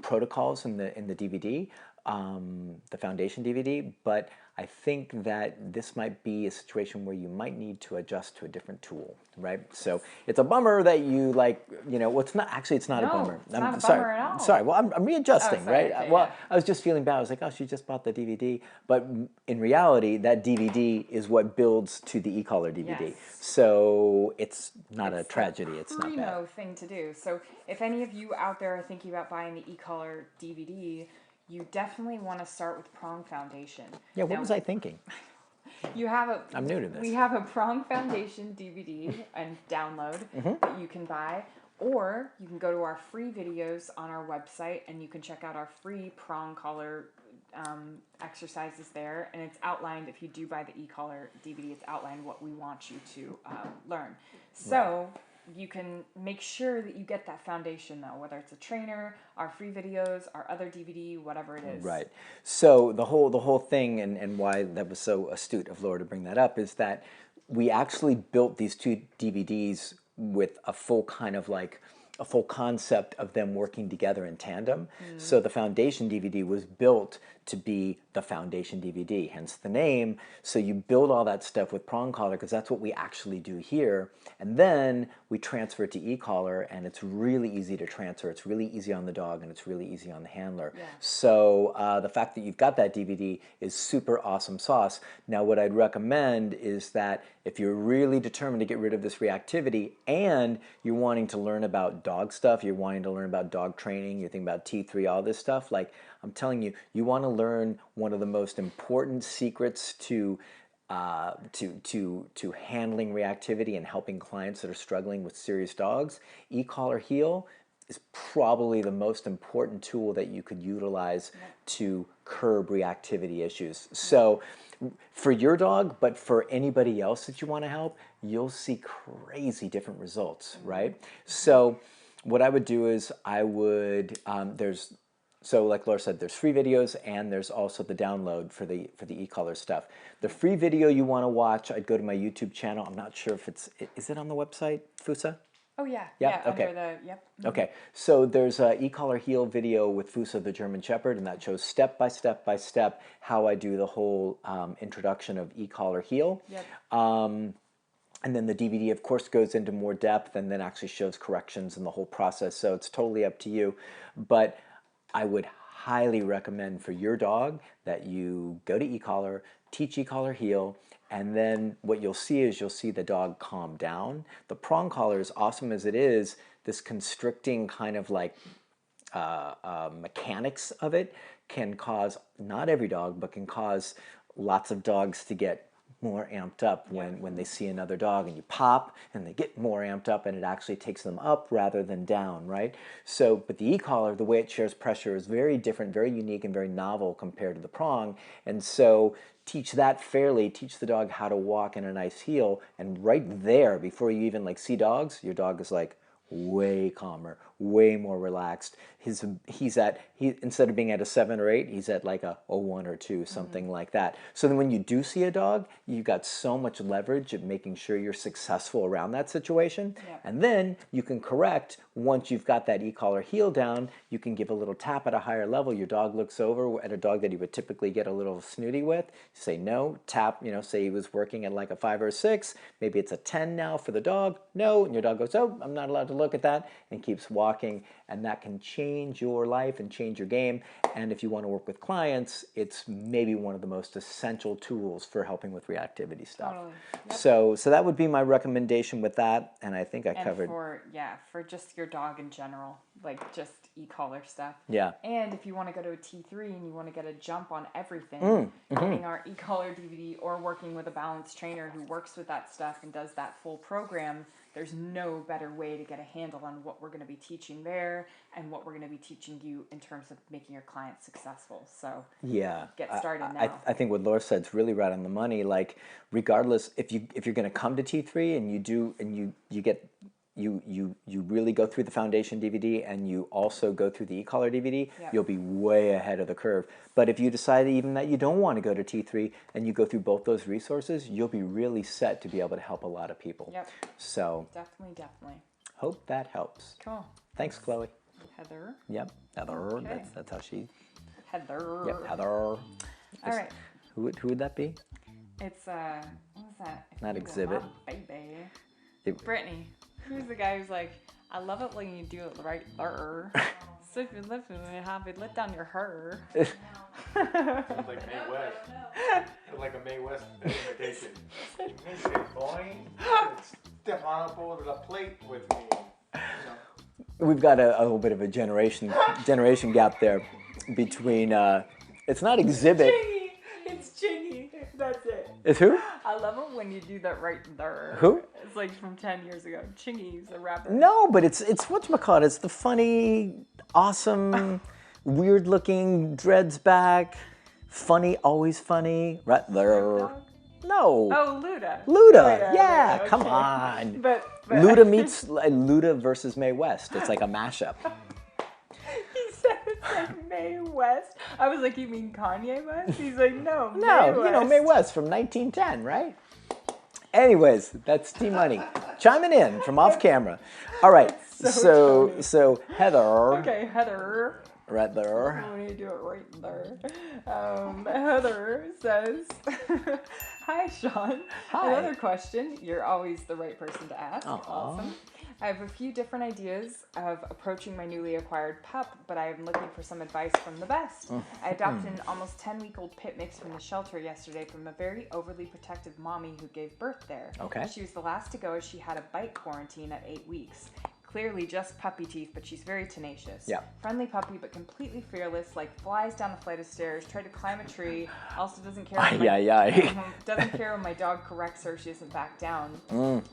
protocols in the DVD, the foundation DVD, but I think that this might be a situation where you might need to adjust to a different tool, right? So it's a bummer that you well, it's not a No, bummer. it's not a sorry, bummer at all. Sorry, well, I'm readjusting, Oh, sorry, right? okay, Well, yeah. I was just feeling bad. I was like, oh, she just bought the DVD. But in reality, that DVD is what builds to the e-collar DVD. Yes. So it's not a It's tragedy. It's not bad. primo thing to do. So if any of you out there are thinking about buying the e-collar DVD, you definitely want to start with prong foundation. Yeah, what Now, was I thinking? You have a. I'm new to this. We have a prong foundation DVD and download that you can buy, or you can go to our free videos on our website and you can check out our free prong collar exercises there. And it's outlined, if you do buy the e-collar DVD, it's outlined what we want you to learn. So you can make sure that you get that foundation though, whether it's a trainer, our free videos, our other DVD, whatever it is. Right. So the whole thing, and why that was so astute of Laura to bring that up, is that we actually built these two DVDs with a full concept of them working together in tandem. So the foundation DVD was built to be the foundation DVD, hence the name. So you build all that stuff with prong collar because that's what we actually do here. And then we transfer it to e-collar, and it's really easy to transfer. It's really easy on the dog, and it's really easy on the handler. Yeah. So the fact that you've got that DVD is super awesome sauce. Now what I'd recommend is that if you're really determined to get rid of this reactivity and you're wanting to learn about dog stuff, you're wanting to learn about dog training, you're thinking about T3, all this stuff, like I'm telling you, you want to learn one of the most important secrets to handling reactivity and helping clients that are struggling with serious dogs. E-collar heel is probably the most important tool that you could utilize to curb reactivity issues. So for your dog, but for anybody else that you want to help, you'll see crazy different results, right? So what I would do is I would, so like Laura said, there's free videos and there's also the download for the e-collar stuff. The free video you want to watch, I'd go to my YouTube channel. I'm not sure if is it on the website, Fusa? Oh yeah. Yep, Yeah. okay. Under the yep. Okay, so there's a e-collar heel video with Fusa the German Shepherd, and that shows step by step by step how I do the whole introduction of e-collar heel. Yep. And then the DVD, of course, goes into more depth and then actually shows corrections and the whole process. So it's totally up to you. But I would highly recommend for your dog that you go to e-collar, teach e-collar heel, and then what you'll see is you'll see the dog calm down. The prong collar, as awesome as it is, this constricting kind of like mechanics of it can cause, not every dog, but can cause lots of dogs to get more amped up when they see another dog, and you pop and they get more amped up, and it actually takes them up rather than down, right? So, but the e-collar, the way it shares pressure is very different, very unique, and very novel compared to the prong. And so teach that fairly, teach the dog how to walk in a nice heel, and right there, before you even like see dogs, your dog is like way calmer, way more relaxed. Instead of being at a 7 or 8, he's at like a 1 or 2, something like that. So then when you do see a dog, you've got so much leverage at making sure you're successful around that situation. Yeah. And then you can correct once you've got that e-collar heel down. You can give a little tap at a higher level. Your dog looks over at a dog that he would typically get a little snooty with. Say no, tap, say he was working at like a 5 or a 6. Maybe it's a 10 now for the dog. No, and your dog goes, oh, I'm not allowed to look at that, and keeps walking. And that can change your life and change your game. And if you want to work with clients, it's maybe one of the most essential tools for helping with reactivity stuff. Totally. Yep. So that would be my recommendation with that. And I think I covered. For just your dog in general, like just e-collar stuff. Yeah. And if you want to go to a T3 and you want to get a jump on everything, getting our e-collar DVD or working with a balanced trainer who works with that stuff and does that full program, there's no better way to get a handle on what we're going to be teaching there and what we're going to be teaching you in terms of making your clients successful. So yeah, get started now. I think what Laura said is really right on the money. Like, regardless, if you're going to come to T3 and you really go through the foundation DVD and you also go through the e-collar DVD, you'll be way ahead of the curve. But if you decide even that you don't want to go to T3 and you go through both those resources, you'll be really set to be able to help a lot of people. Yep. So Definitely. hope that helps. Cool. Thanks, Chloe. Heather. Yep, Heather. Okay. That's how she. Heather. Yep, Heather. All right. Who would that be? It's what was that? Not Exhibit. Baby. Brittany. Who's the guy who's like, I love it when you do it right there. So if you're lifting it, have it let down your hair. Sounds like Mae West. Sounds like a Mae West imitation. Listen, boy, step on up over the plate with me. We've got a little bit of a generation gap there between. It's not Exhibit. Chingy. It's Chingy. That's it. It's who? I love it when you do that right there. Who? It's like from 10 years ago. Chingy's a rapper. No, but it's whatchamacallit. It's the funny, awesome, weird-looking dreads back, funny, always funny. Right there. No. Oh, Luda. Luda. Yeah, okay. come on. But Luda meets Luda versus Mae West. It's like a mashup. He said it's like Mae West. I was like, you mean Kanye West? He's like, no, No, Mae West. Mae West from 1910, right? Anyways, that's T-Money chiming in from off camera. All right, so Heather. Okay, Heather. Right there. When you do it right there. Heather says, "Hi, Sean. Hi. Another question. You're always the right person to ask. Aw. Awesome. I have a few different ideas of approaching my newly acquired pup, but I am looking for some advice from the best. I adopted an almost 10-week-old pit mix from the shelter yesterday from a very overly protective mommy who gave birth there. Okay. She was the last to go as she had a bite quarantine at 8 weeks. Clearly just puppy teeth, but she's very tenacious. Yeah. Friendly puppy, but completely fearless, like flies down a flight of stairs, tried to climb a tree, also doesn't care doesn't care when my dog corrects her, she doesn't back down.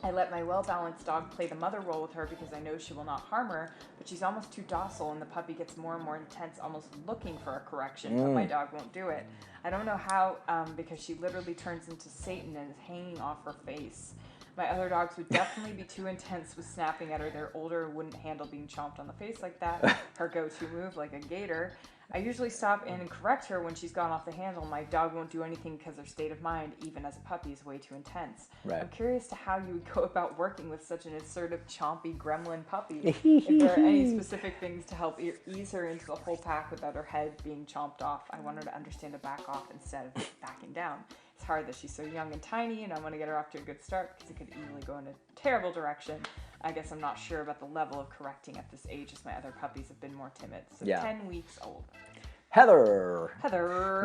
I let my well-balanced dog play the mother role with her because I know she will not harm her, but she's almost too docile and the puppy gets more and more intense, almost looking for a correction, but my dog won't do it. I don't know how, because she literally turns into Satan and is hanging off her face. My other dogs would definitely be too intense with snapping at her. They're older and wouldn't handle being chomped on the face like that. Her go-to move, like a gator. I usually stop in and correct her when she's gone off the handle. My dog won't do anything because her state of mind, even as a puppy, is way too intense. Right. I'm curious to how you would go about working with such an assertive, chompy gremlin puppy. If there are any specific things to help ease her into the whole pack without her head being chomped off. I want her to understand to back off instead of backing down. It's hard that she's so young and tiny, and I want to get her off to a good start because it could easily go in a terrible direction. I guess I'm not sure about the level of correcting at this age as my other puppies have been more timid. So 10 weeks old. Heather.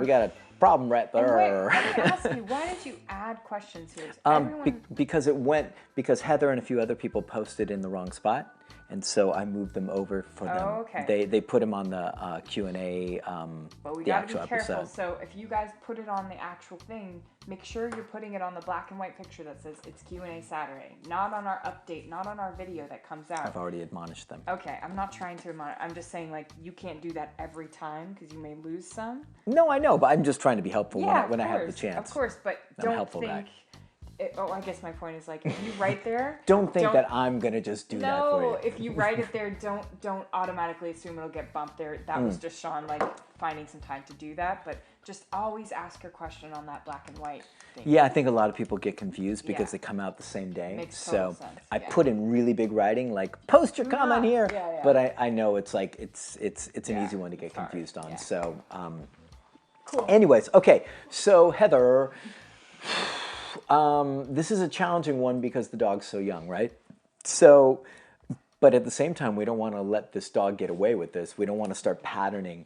We got a problem right there. And wait, let me ask you, why did you add questions here? Because Heather and a few other people posted in the wrong spot, and so I moved them over for them. Oh, okay. They put them on the Q&A. But we the gotta be actual careful. episode. So if you guys put it on the actual thing, make sure you're putting it on the black and white picture that says it's Q&A Saturday, not on our update, not on our video that comes out. I've already admonished them. Okay, I'm not trying to admonish. I'm just saying, like, you can't do that every time because you may lose some. No, I know, but I'm just trying to be helpful Yeah, when I have the course, chance. Of course, but I'm a don't helpful think. guy. I guess my point is, like, if you write there, Don't think that I'm gonna just do that for you. No, if you write it there, don't automatically assume it'll get bumped there. That was just Sean, like, finding some time to do that. But just always ask your question on that black and white thing. Yeah, I think a lot of people get confused because Yeah. they come out the same day. Makes total So sense, I yeah. put in really big writing, like post your comment here. Yeah. But I know it's like it's an Yeah, easy one to get sorry. confused on. Yeah. So Cool. anyways, okay. So Heather, this is a challenging one because the dog's so young, right? So, but at the same time, we don't want to let this dog get away with this. We don't want to start patterning.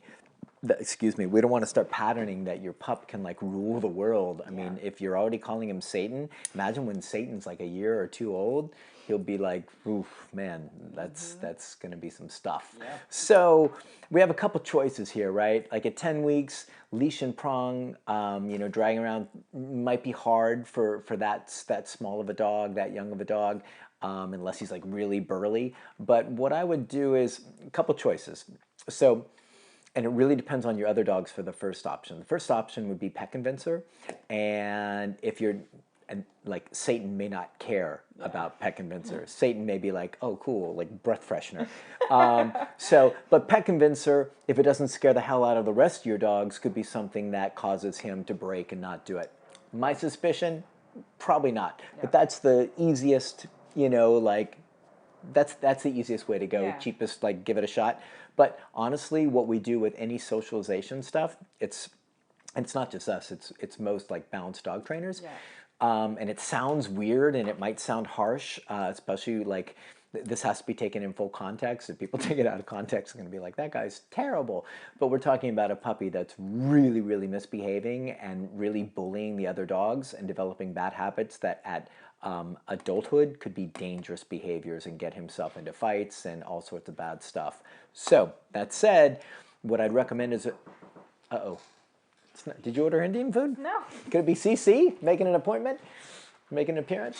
We don't want to start patterning that your pup can like rule the world. I mean, if you're already calling him Satan, imagine when Satan's like a year or two old, he'll be like, oof, man, that's going to be some stuff. Yeah. So we have a couple choices here, right? Like at 10 weeks, leash and prong, dragging around might be hard for that small of a dog, that young of a dog, unless he's like really burly. But what I would do is a couple choices. So, and it really depends on your other dogs for the first option. The first option would be pet convincer, and if you're like Satan may not care about pet convincer. Satan may be like, oh cool, like breath freshener. But pet convincer, if it doesn't scare the hell out of the rest of your dogs, could be something that causes him to break and not do it. My suspicion, probably not. Yeah. But that's the easiest, that's the easiest way to go, cheapest, like give it a shot. But honestly, what we do with any socialization stuff, it's not just us, it's most like balanced dog trainers. Yeah. And it sounds weird and it might sound harsh, especially like this has to be taken in full context. If people take it out of context, they're going to be like, that guy's terrible. But we're talking about a puppy that's really, really misbehaving and really bullying the other dogs and developing bad habits that at adulthood could be dangerous behaviors and get himself into fights and all sorts of bad stuff. So that said, what I'd recommend is, did you order Indian food? No. Could it be CC making an appointment, making an appearance?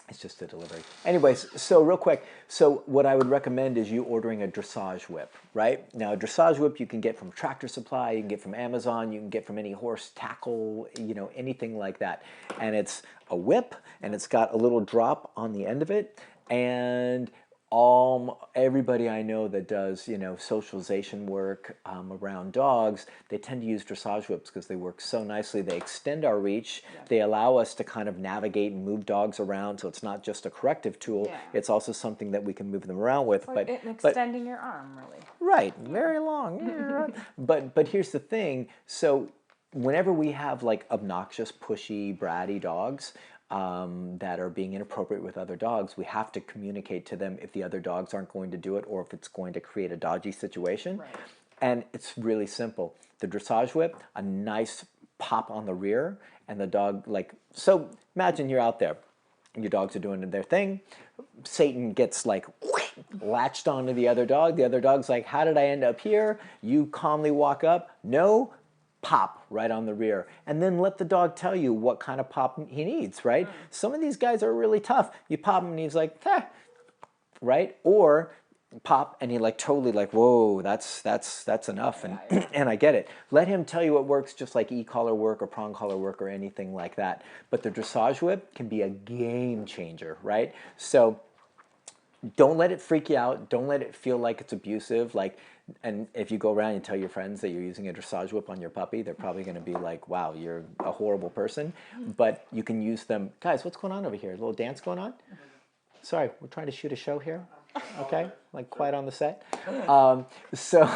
It's just a delivery. Anyways, so real quick, so what I would recommend is you ordering a dressage whip, right? Now, a dressage whip you can get from Tractor Supply, you can get from Amazon, you can get from any horse tackle, anything like that. And it's a whip, and it's got a little drop on the end of it, and everybody I know that does, socialization work around dogs, they tend to use dressage whips because they work so nicely. They extend our reach. Yeah. They allow us to kind of navigate and move dogs around. So it's not just a corrective tool. Yeah. It's also something that we can move them around with. It's like extending your arm, really. Right, very long. But here's the thing. So whenever we have like obnoxious, pushy, bratty dogs that are being inappropriate with other dogs, we have to communicate to them if the other dogs aren't going to do it or if it's going to create a dodgy situation. Right. And it's really simple. The dressage whip, a nice pop on the rear, and the dog so imagine you're out there. Your dogs are doing their thing. Satan gets latched onto the other dog. The other dog's like, how did I end up here? You calmly walk up. No, pop right on the rear. And then let the dog tell you what kind of pop he needs, right? Some of these guys are really tough. You pop him and he's like, right? Or pop and he totally whoa, that's enough. And and I get it. Let him tell you what works, just like e-collar work or prong collar work or anything like that. But the dressage whip can be a game changer, right? So don't let it freak you out. Don't let it feel like it's abusive. And if you go around and tell your friends that you're using a dressage whip on your puppy, they're probably going to be like, wow, you're a horrible person. But you can use them. Guys, what's going on over here? A little dance going on? Sorry, we're trying to shoot a show here. Okay, quiet on the set. So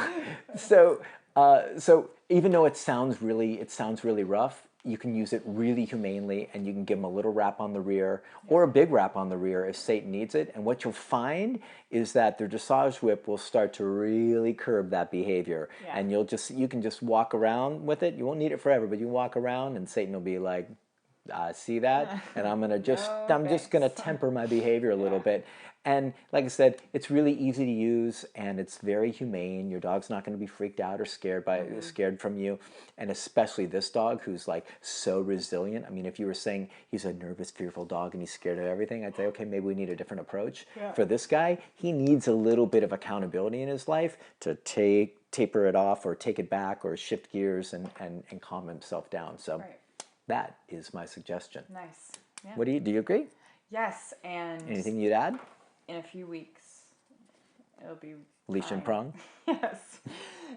even though it sounds really rough, you can use it really humanely, and you can give them a little wrap on the rear or a big wrap on the rear if Satan needs it. And what you'll find is that the dressage whip will start to really curb that behavior. Yeah. And you can just walk around with it. You won't need it forever, but you walk around, and Satan will be like, see that? And I'm just gonna temper my behavior a little bit. And like I said, it's really easy to use, and it's very humane. Your dog's not going to be freaked out or scared from you. And especially this dog, who's so resilient. I mean, if you were saying he's a nervous, fearful dog and he's scared of everything, I'd say, okay, maybe we need a different approach. Yeah. For this guy, he needs a little bit of accountability in his life to taper it off or take it back or shift gears and calm himself down. So that is my suggestion. Nice. Yeah. What do you agree? Yes, and Anything you'd add? in a few weeks, it'll be Leash fine. and prong? Yes.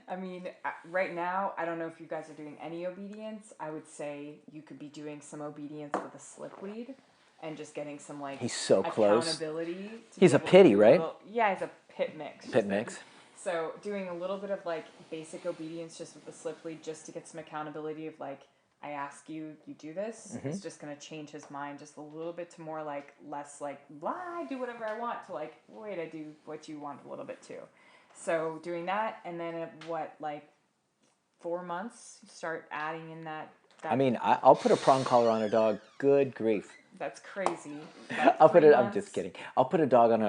I mean, right now, I don't know if you guys are doing any obedience. I would say you could be doing some obedience with a slip lead and just getting some He's so close. accountability. He's a pity, right? Yeah, he's a pit mix. Pit mix. So doing a little bit of basic obedience just with the slip lead, just to get some accountability of I ask you, you do this, it's just going to change his mind just a little bit to more less blah, I do whatever I want, to wait, I do what you want a little bit too. So doing that, and then at 4 months, you start adding in that. I mean, I'll put a prong collar on a dog. Good grief. That's crazy. I'm just kidding. I'll put a dog on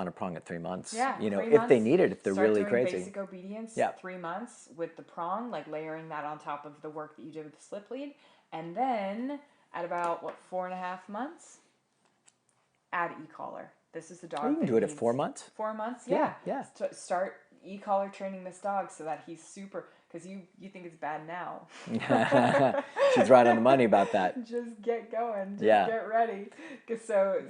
a prong at 3 months. Yeah, 3 if months, they need it, if they're start really doing crazy. Basic obedience. Yeah. 3 months with the prong, layering that on top of the work that you did with the slip lead, and then at about 4.5 months, add e-collar. This is the dog. You can do it at 4 months. 4 months. Yeah. To start e-collar training this dog so that he's super. Because you think it's bad now. She's right on the money about that. Just get going. Just Yeah. get ready. So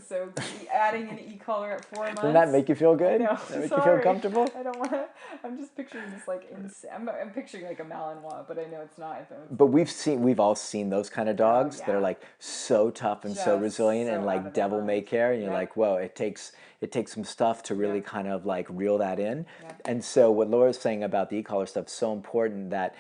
adding an e-collar at 4 months. Doesn't that make you feel good? No, Does that make you feel comfortable? I don't want to. I'm just picturing this I'm picturing a Malinois, but I know it's not. But we've all seen those kind of dogs that are so tough and so Just resilient so and out of their devil may mind. care, and you're Yep. whoa, it takes some stuff to really kind of reel that in. Yep. And so what Laura's saying about the e-collar stuff is so important, that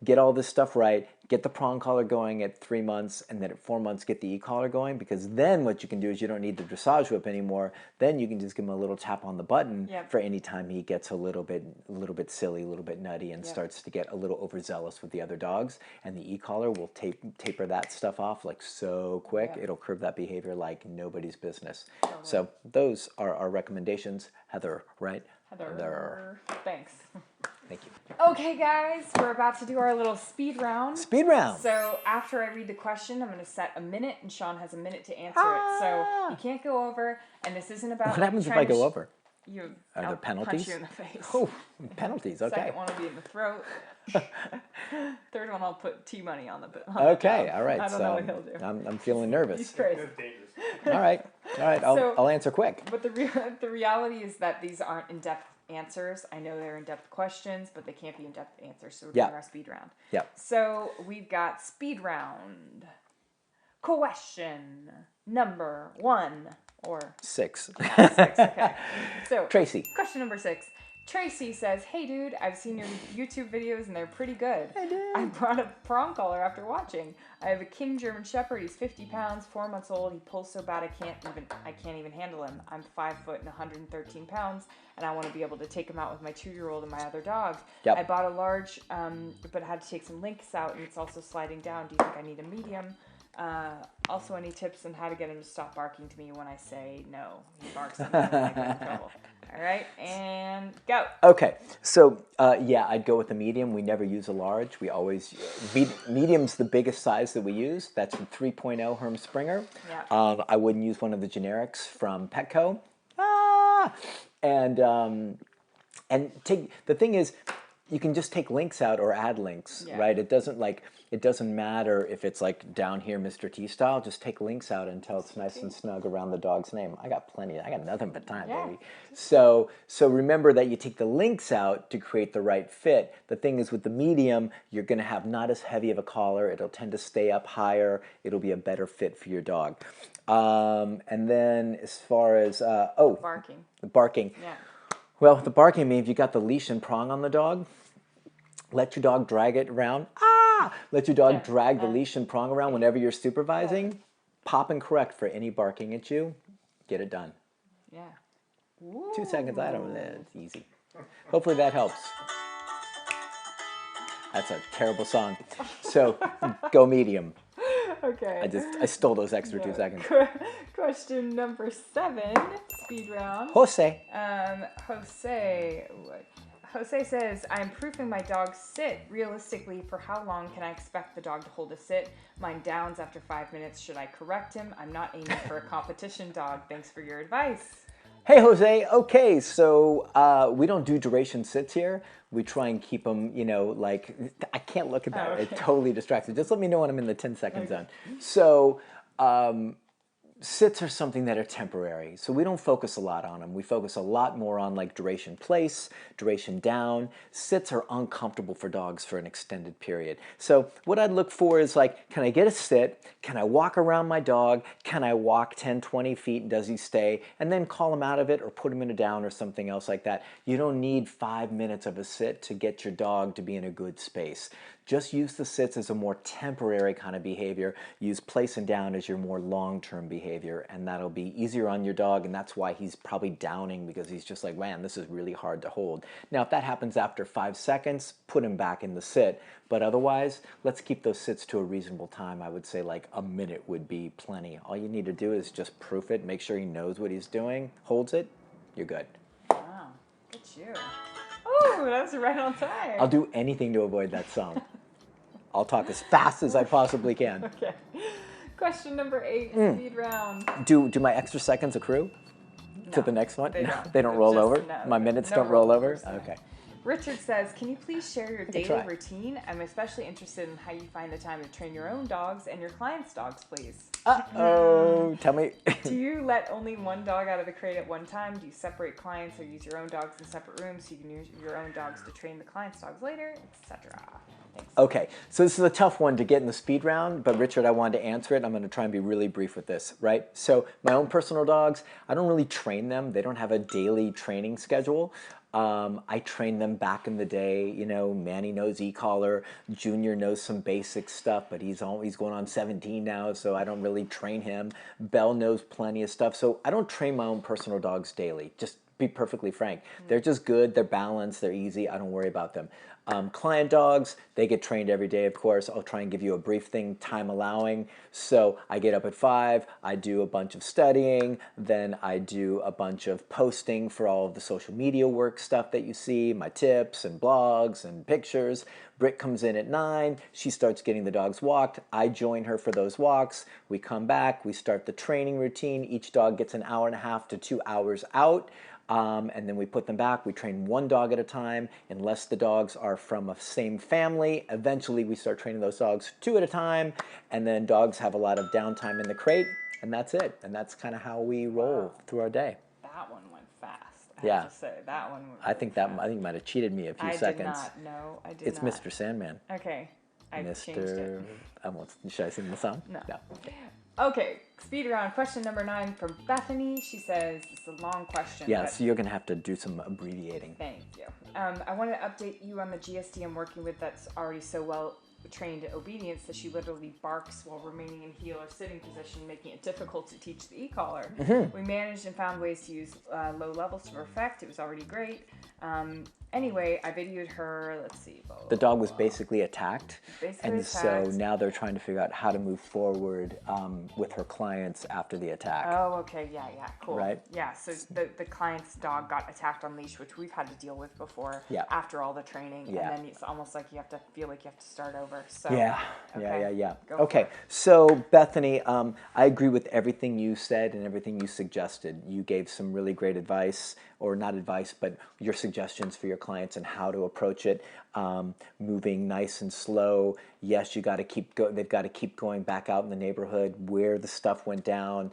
get all this stuff right, get the prong collar going at 3 months, and then at 4 months get the e-collar going, because then what you can do is you don't need the dressage whip anymore. Then you can just give him a little tap on the button for any time he gets a little bit silly, a little bit nutty, and starts to get a little overzealous with the other dogs. And the e-collar will taper that stuff off so quick. Yep. It'll curb that behavior like nobody's business. Totally. So those are our recommendations. Heather, right? Heather. Thanks. Thank you. Okay, guys, we're about to do our little speed round. Speed round. So after I read the question, I'm going to set a minute, and Sean has a minute to answer it. So you can't go over, and this isn't about. What happens if I go over? Are there I'll penalties? punch you in the face. Oh, penalties. Okay. Second one will be in the throat. Third one, I'll put T-money on the Okay. dog. All right. I don't know what he'll do. I'm feeling nervous. He's crazy. That's dangerous. All right. All right. So- I'll answer quick. But the reality is that these aren't in-depth answers. I know they're in-depth questions, but they can't be in-depth answers. So we're doing our speed round. Yeah. So we've got speed round. Question number 1 or 6. 6. Okay. So Tracy. question number 6. Tracy says, "Hey dude, I've seen your YouTube videos and they're pretty good. I did. I brought a prong collar after watching. I have a King German Shepherd. He's 50 pounds, 4 months old. He pulls so bad I can't even handle him. I'm 5 foot and 113 pounds, and I want to be able to take him out with my 2-year-old and my other dog. Yep. I bought a large, but had to take some links out, and it's also sliding down. Do you think I need a medium? Also, any tips on how to get him to stop barking to me when I say no? He barks at me when I get in trouble. All right, and go. Okay, so yeah, I'd go with a medium. We never use a large. We always medium's the biggest size that we use. That's from 3.0 Herm Springer. Yeah. I wouldn't use one of the generics from Petco. And take the thing is, you can just take links out or add links, Yeah. right? It doesn't matter if it's like down here, Mr. T style. Just take links out until it's nice and snug around the dog's name. I got plenty. I got nothing but time, Yeah. baby. So remember that you take the links out to create the right fit. The thing is with the medium, you're going to have not as heavy of a collar. It'll tend to stay up higher. It'll be a better fit for your dog. And then as far as Barking. the barking. Yeah. Well, the barking means if you got the leash and prong on the dog, let your dog drag it around. Let your dog drag the leash and prong around whenever you're supervising. Pop and correct for any barking at you. Get it done. Yeah. 2 seconds, I don't know. It's easy. Hopefully that helps. That's a terrible song. So go medium. Okay. I stole those extra 2 seconds. Question number 7, speed round. Jose. Jose says, I'm proofing my dog's sit. Realistically, for how long can I expect the dog to hold a sit? Mine downs after 5 minutes. Should I correct him? I'm not aiming for a competition dog. Thanks for your advice. Hey, Jose. Okay, so we don't do duration sits here. We try and keep them, like, I can't look at that. Okay. It totally distracts me. Just let me know when I'm in the 10-second zone. So sits are something that are temporary. So we don't focus a lot on them. We focus a lot more on like duration place, duration down. Sits are uncomfortable for dogs for an extended period. So what I'd look for is like, can I get a sit? Can I walk around my dog? Can I walk 10, 20 feet? Does he stay? And then call him out of it or put him in a down or something else like that. You don't need 5 minutes of a sit to get your dog to be in a good space. Just use the sits as a more temporary kind of behavior. Use place and down as your more long-term behavior, and that'll be easier on your dog, and that's why he's probably downing, because he's just like, man, this is really hard to hold. Now, if that happens after 5 seconds, put him back in the sit, but otherwise, let's keep those sits to a reasonable time. I would say like a minute would be plenty. All you need to do is just proof it, make sure he knows what he's doing, holds it, you're good. Wow, good you. Oh, that's right on time. I'll do anything to avoid that song. I'll talk as fast as I possibly can. Okay. Question number 8, speed round. Do my extra seconds accrue to the next one? They No, don't. they don't They're roll just- over? no, My minutes no don't roll over? rollovers. Okay. Richard says, can you please share your daily try. routine? I'm especially interested in how you find the time to train your own dogs and your clients' dogs, please. Uh-oh. Tell me. Do you let only one dog out of the crate at one time? Do you separate clients or use your own dogs in separate rooms so you can use your own dogs to train the clients' dogs later, etc.? Thanks. Okay, so this is a tough one to get in the speed round, but Richard, I wanted to answer it. I'm going to try and be really brief with this, right? So my own personal dogs, I don't really train them. They don't have a daily training schedule. I trained them back in the day, Manny knows e-collar, Junior knows some basic stuff, but he's going on 17 now, so I don't really train him. Belle knows plenty of stuff, so I don't train my own personal dogs daily, just be perfectly frank. They're just good, they're balanced, they're easy, I don't worry about them. Client dogs, they get trained every day, of course. I'll try and give you a brief thing, time allowing. So I get up at 5, I do a bunch of studying, then I do a bunch of posting for all of the social media work stuff that you see, my tips and blogs and pictures. Britt comes in at 9. She starts getting the dogs walked. I join her for those walks. We come back. We start the training routine. Each dog gets an hour and a half to 2 hours out. And then we put them back. We train one dog at a time, unless the dogs are from a same family. Eventually, we start training those dogs 2 at a time, and then dogs have a lot of downtime in the crate, and that's it. And that's kind of how we roll through our day. That one went fast. I Yeah. have to say, that one went I think fast. you might have cheated me a few I seconds. did not. No, I did It's not. Mr. Sandman. Okay. I changed it. Should I sing the song? No. Okay, speed round. Question number 9 from Bethany. She says, it's a long question. Yeah, but so you're going to have to do some abbreviating. thank you. I want to update you on the GSD I'm working with that's already so well trained in obedience that she literally barks while remaining in heel or sitting position, making it difficult to teach the e-collar. We managed and found ways to use low levels to perfect. It was already great. Anyway, I videoed her, let's see. Blah, blah, The dog was blah. basically attacked, and so now they're trying to figure out how to move forward with her clients after the attack. Oh, okay, yeah, cool. Right? Yeah, so the client's dog got attacked on leash, which we've had to deal with before. Yeah. After all the training, Yeah. and then it's almost like you have to feel like you have to start over. So Yeah. Go Okay, for it. so Bethany, I agree with everything you said and everything you suggested. You gave some really great advice, or not advice, but your suggestions for your clients and how to approach it. Moving nice and slow. Yes, they've got to keep going back out in the neighborhood where the stuff went down.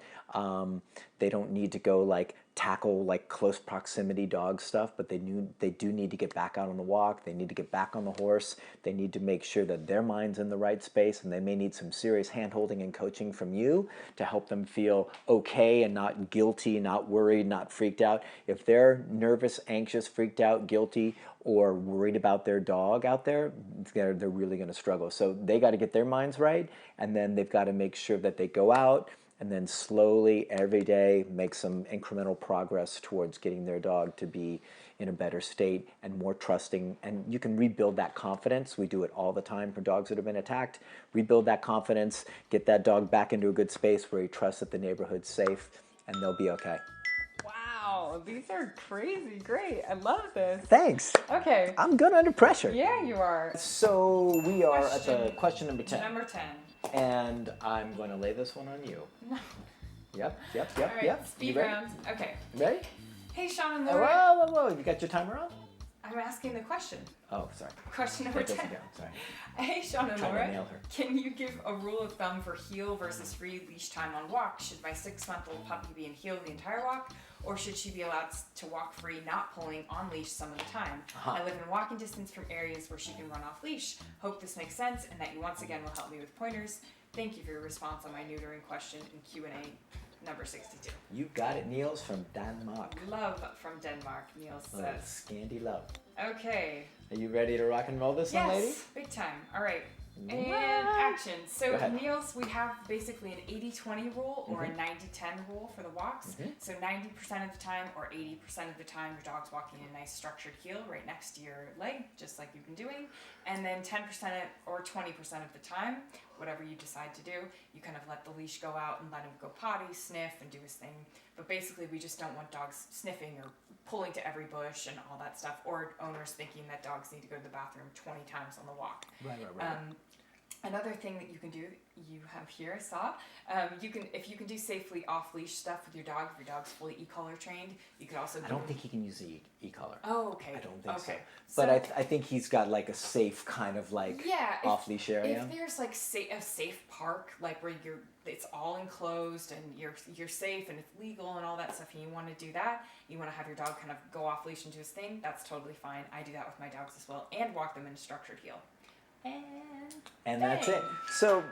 They don't need to go tackle close proximity dog stuff, but they do need to get back out on the walk. They need to get back on the horse. They need to make sure that their mind's in the right space, and they may need some serious hand-holding and coaching from you to help them feel okay and not guilty, not worried, not freaked out. If they're nervous, anxious, freaked out, guilty, or worried about their dog out there, they're really going to struggle. So they got to get their minds right, and then they've got to make sure that they go out and then slowly every day make some incremental progress towards getting their dog to be in a better state and more trusting. And you can rebuild that confidence. We do it all the time for dogs that have been attacked. Rebuild that confidence, get that dog back into a good space where he trusts that the neighborhood's safe, and they'll be okay. Wow, these are crazy great. I love this. Thanks. Okay. I'm good under pressure. Yeah, you are. So we are at the question number 10. Number 10. And I'm going to lay this one on you. No. Yep. All right, speed You ready? round. Okay. Ready? Hey, Sean and Oh, Laura. whoa. You got your timer on? I'm asking the question. Oh, sorry. Question number That doesn't 10. count. Sorry. Hey, Sean and Trying to Laura. nail her. Can you give a rule of thumb for heel versus free leash time on walk? Should my 6-month-old puppy be in heel the entire walk, or should she be allowed to walk free, not pulling on leash some of the time? I live in walking distance from areas where she can run off leash. Hope this makes sense and that you once again will help me with pointers. Thank you for your response on my neutering question in Q&A number 62. You got it, Niels from Denmark. Love from Denmark, Niels Oh, says. Scandy love. Okay. Are you ready to rock and roll this one, lady? Yes, big time. All right. And What? action. Go So, ahead. Niels, we have basically an 80-20 rule or a 90-10 rule for the walks. So 90% of the time or 80% of the time, your dog's walking in a nice structured heel right next to your leg, just like you've been doing. And then 10% or 20% of the time, whatever you decide to do, you kind of let the leash go out and let him go potty, sniff, and do his thing. But basically, we just don't want dogs sniffing or pulling to every bush and all that stuff, or owners thinking that dogs need to go to the bathroom 20 times on the walk. Right. Another thing that you can do, you have here, I saw, if you can do safely off-leash stuff with your dog, if your dog's fully e-collar trained, you could also I don't think he can use the e-collar. Oh, okay. I don't think so. Okay. But I think he's got a safe kind of off-leash area. If there's a safe park, where it's all enclosed and you're safe and it's legal and all that stuff, and you want to do that, you want to have your dog kind of go off-leash and do his thing, that's totally fine. I do that with my dogs as well, and walk them in a structured heel. And that's it. So,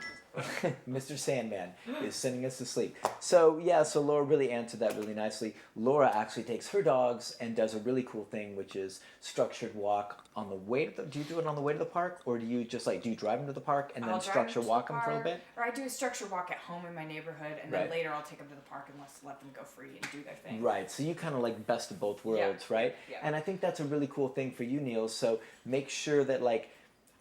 Mr. Sandman is sending us to sleep. So Laura really answered that really nicely. Laura actually takes her dogs and does a really cool thing, which is structured walk on the way to do you do it on the way to the park, or do you just do you drive them to the park and then structure walk them for a bit? Or I do a structure walk at home in my neighborhood, and then later I'll take them to the park and let them go free and do their thing. Right, so you kind of best of both worlds, right? Yeah. And I think that's a really cool thing for you, Niels. So make sure that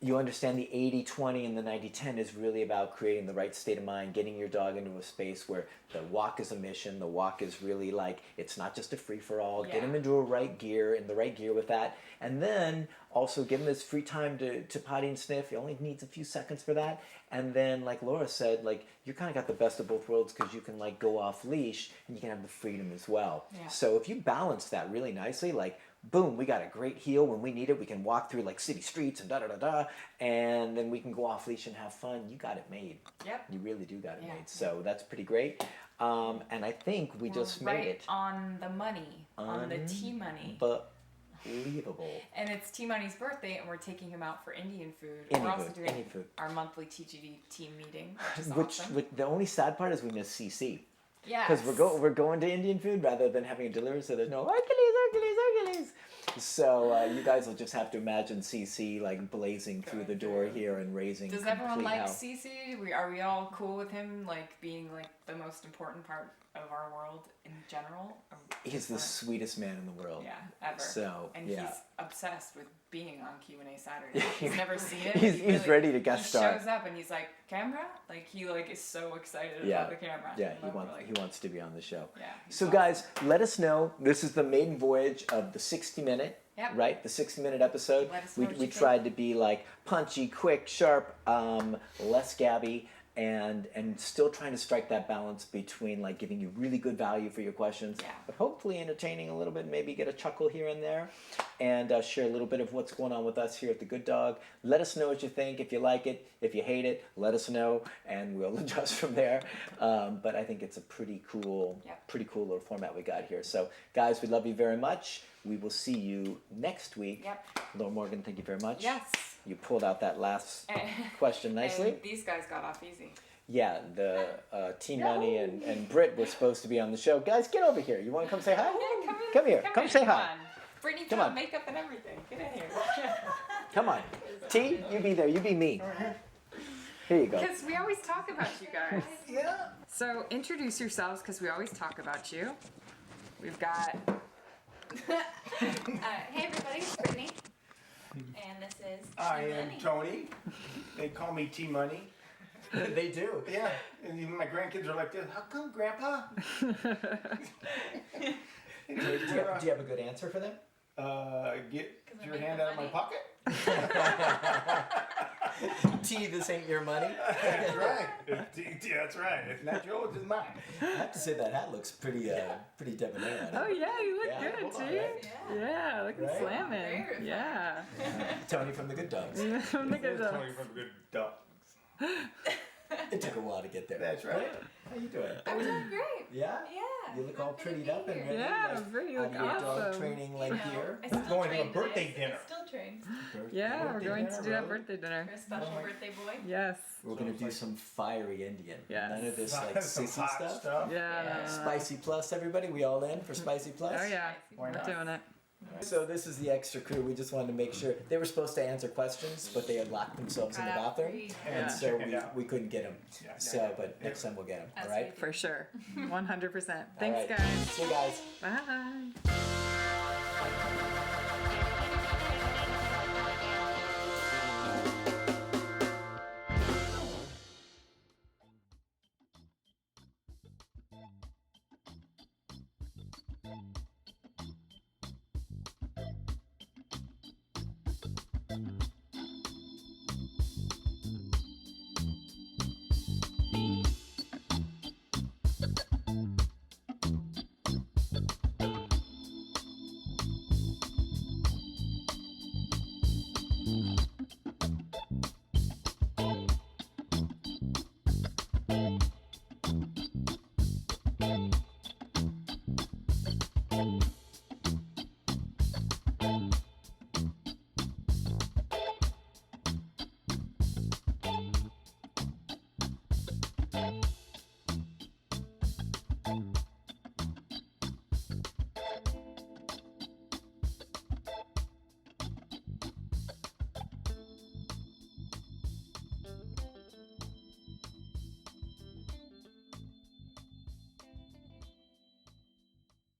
you understand the 80-20 and the 90-10 is really about creating the right state of mind, getting your dog into a space where the walk is a mission. The walk is really it's not just a free-for-all. Yeah. Get him into in the right gear with that. And then Also, give him this free time to potty and sniff. He only needs a few seconds for that. And then, like Laura said, like you kind of got the best of both worlds because you can like go off leash and you can have the freedom as well. Yeah. So if you balance that really nicely, like boom, we got a great heel when we need it. We can walk through like city streets and da da da da, and then we can go off leash and have fun. You got it made. Yep. You really do got it Yeah. made. So that's pretty great. And I think we just We're made right it on the money, on the T-money. unbelievable. And it's T-Money's birthday, and we're taking him out for Indian food. Indian we're also food, doing Indian food. our monthly TGD team meeting, which is Which, awesome. the only sad part is we miss CC. Yes. Because we're going to Indian food rather than having it delivered, so there's no Hercules. So you guys will just have to imagine CC like blazing through the door here and raising. Does everyone complete like hell. CC? Are we all cool with him like being like the most important part of our world in general? He's the sweetest man in the world. Yeah, ever. So and yeah. he's obsessed with being on Q&A Saturday. He's never seen it. He's ready to guest star. He shows up and he's like, camera? Like he like is so excited Yeah. about the camera. Yeah, And he wants to be on the show. Yeah. he's So awesome. guys, let us know. This is the maiden voyage of the 60-minute, Yep. right? The 60-minute episode. Let us know what We you tried to be like punchy, quick, sharp, less gabby, and still trying to strike that balance between like giving you really good value for your questions, Yeah. but hopefully entertaining a little bit, maybe get a chuckle here and there, and share a little bit of what's going on with us here at the Good Dog. Let us know what you think. If you like it, if you hate it, let us know, and we'll adjust from there. But I think it's a pretty cool little format we got here. So guys, we love you very much. We will see you next week. Yep. Laura Morgan, thank you very much. Yes. You pulled out that last And- question nicely. And these guys got off easy. Yeah, the T-Money and Britt were supposed to be on the show. Guys, get over here. You want to come say hi? Yeah, come in. Come here. Come say hi. On. Brittany Come put on. on makeup and everything. Get in here. Come on. T, you be there. You be me. Here you go. Because we always talk about you guys. Yeah. So introduce yourselves because we always talk about you. We've got Hey everybody, it's Brittany. And this is I am Lenny. Tony. They call me T-Money. They do. Yeah, and even my grandkids are like this. How come, Grandpa? Do you have a good answer for them? Get 'Cause I your make hand the out of my money. pocket. T, this ain't your money. That's right. That's right. It's not yours, it's mine. I have to say that hat looks pretty debonair. Oh yeah, you look Yeah, good, hold on, T. right? Yeah, looking Right? slamming. Very refined. Yeah. Tony from the Good Dogs. Look at Tony them. from Good Dogs. It took a while to get there. That's right. How you doing? I'm doing great. Yeah? Yeah. You look all happy to prettied be up and here. ready. Yeah, like, pretty, you out look of your dog awesome. training You like know, gear. I still Going to a train birthday today, so dinner. I still train. Yeah, we're Birthday going to dinner, do that really? birthday dinner. For a special my- birthday boy. Yes. We're gonna do some fiery Indian. Yes. None of this like Some sissy hot stuff. Yeah. Spicy plus, everybody. We all in for spicy plus? Oh yeah, Why we're not? doing it. So this is the extra crew. We just wanted to make sure they were supposed to answer questions, but they had locked themselves in the Cut out bathroom, free. Yeah. and so Check it out. we couldn't get them. Yeah, So, but next time we'll get them. As All right. we For sure. 100%. All Thanks, right. guys. See you guys. Bye.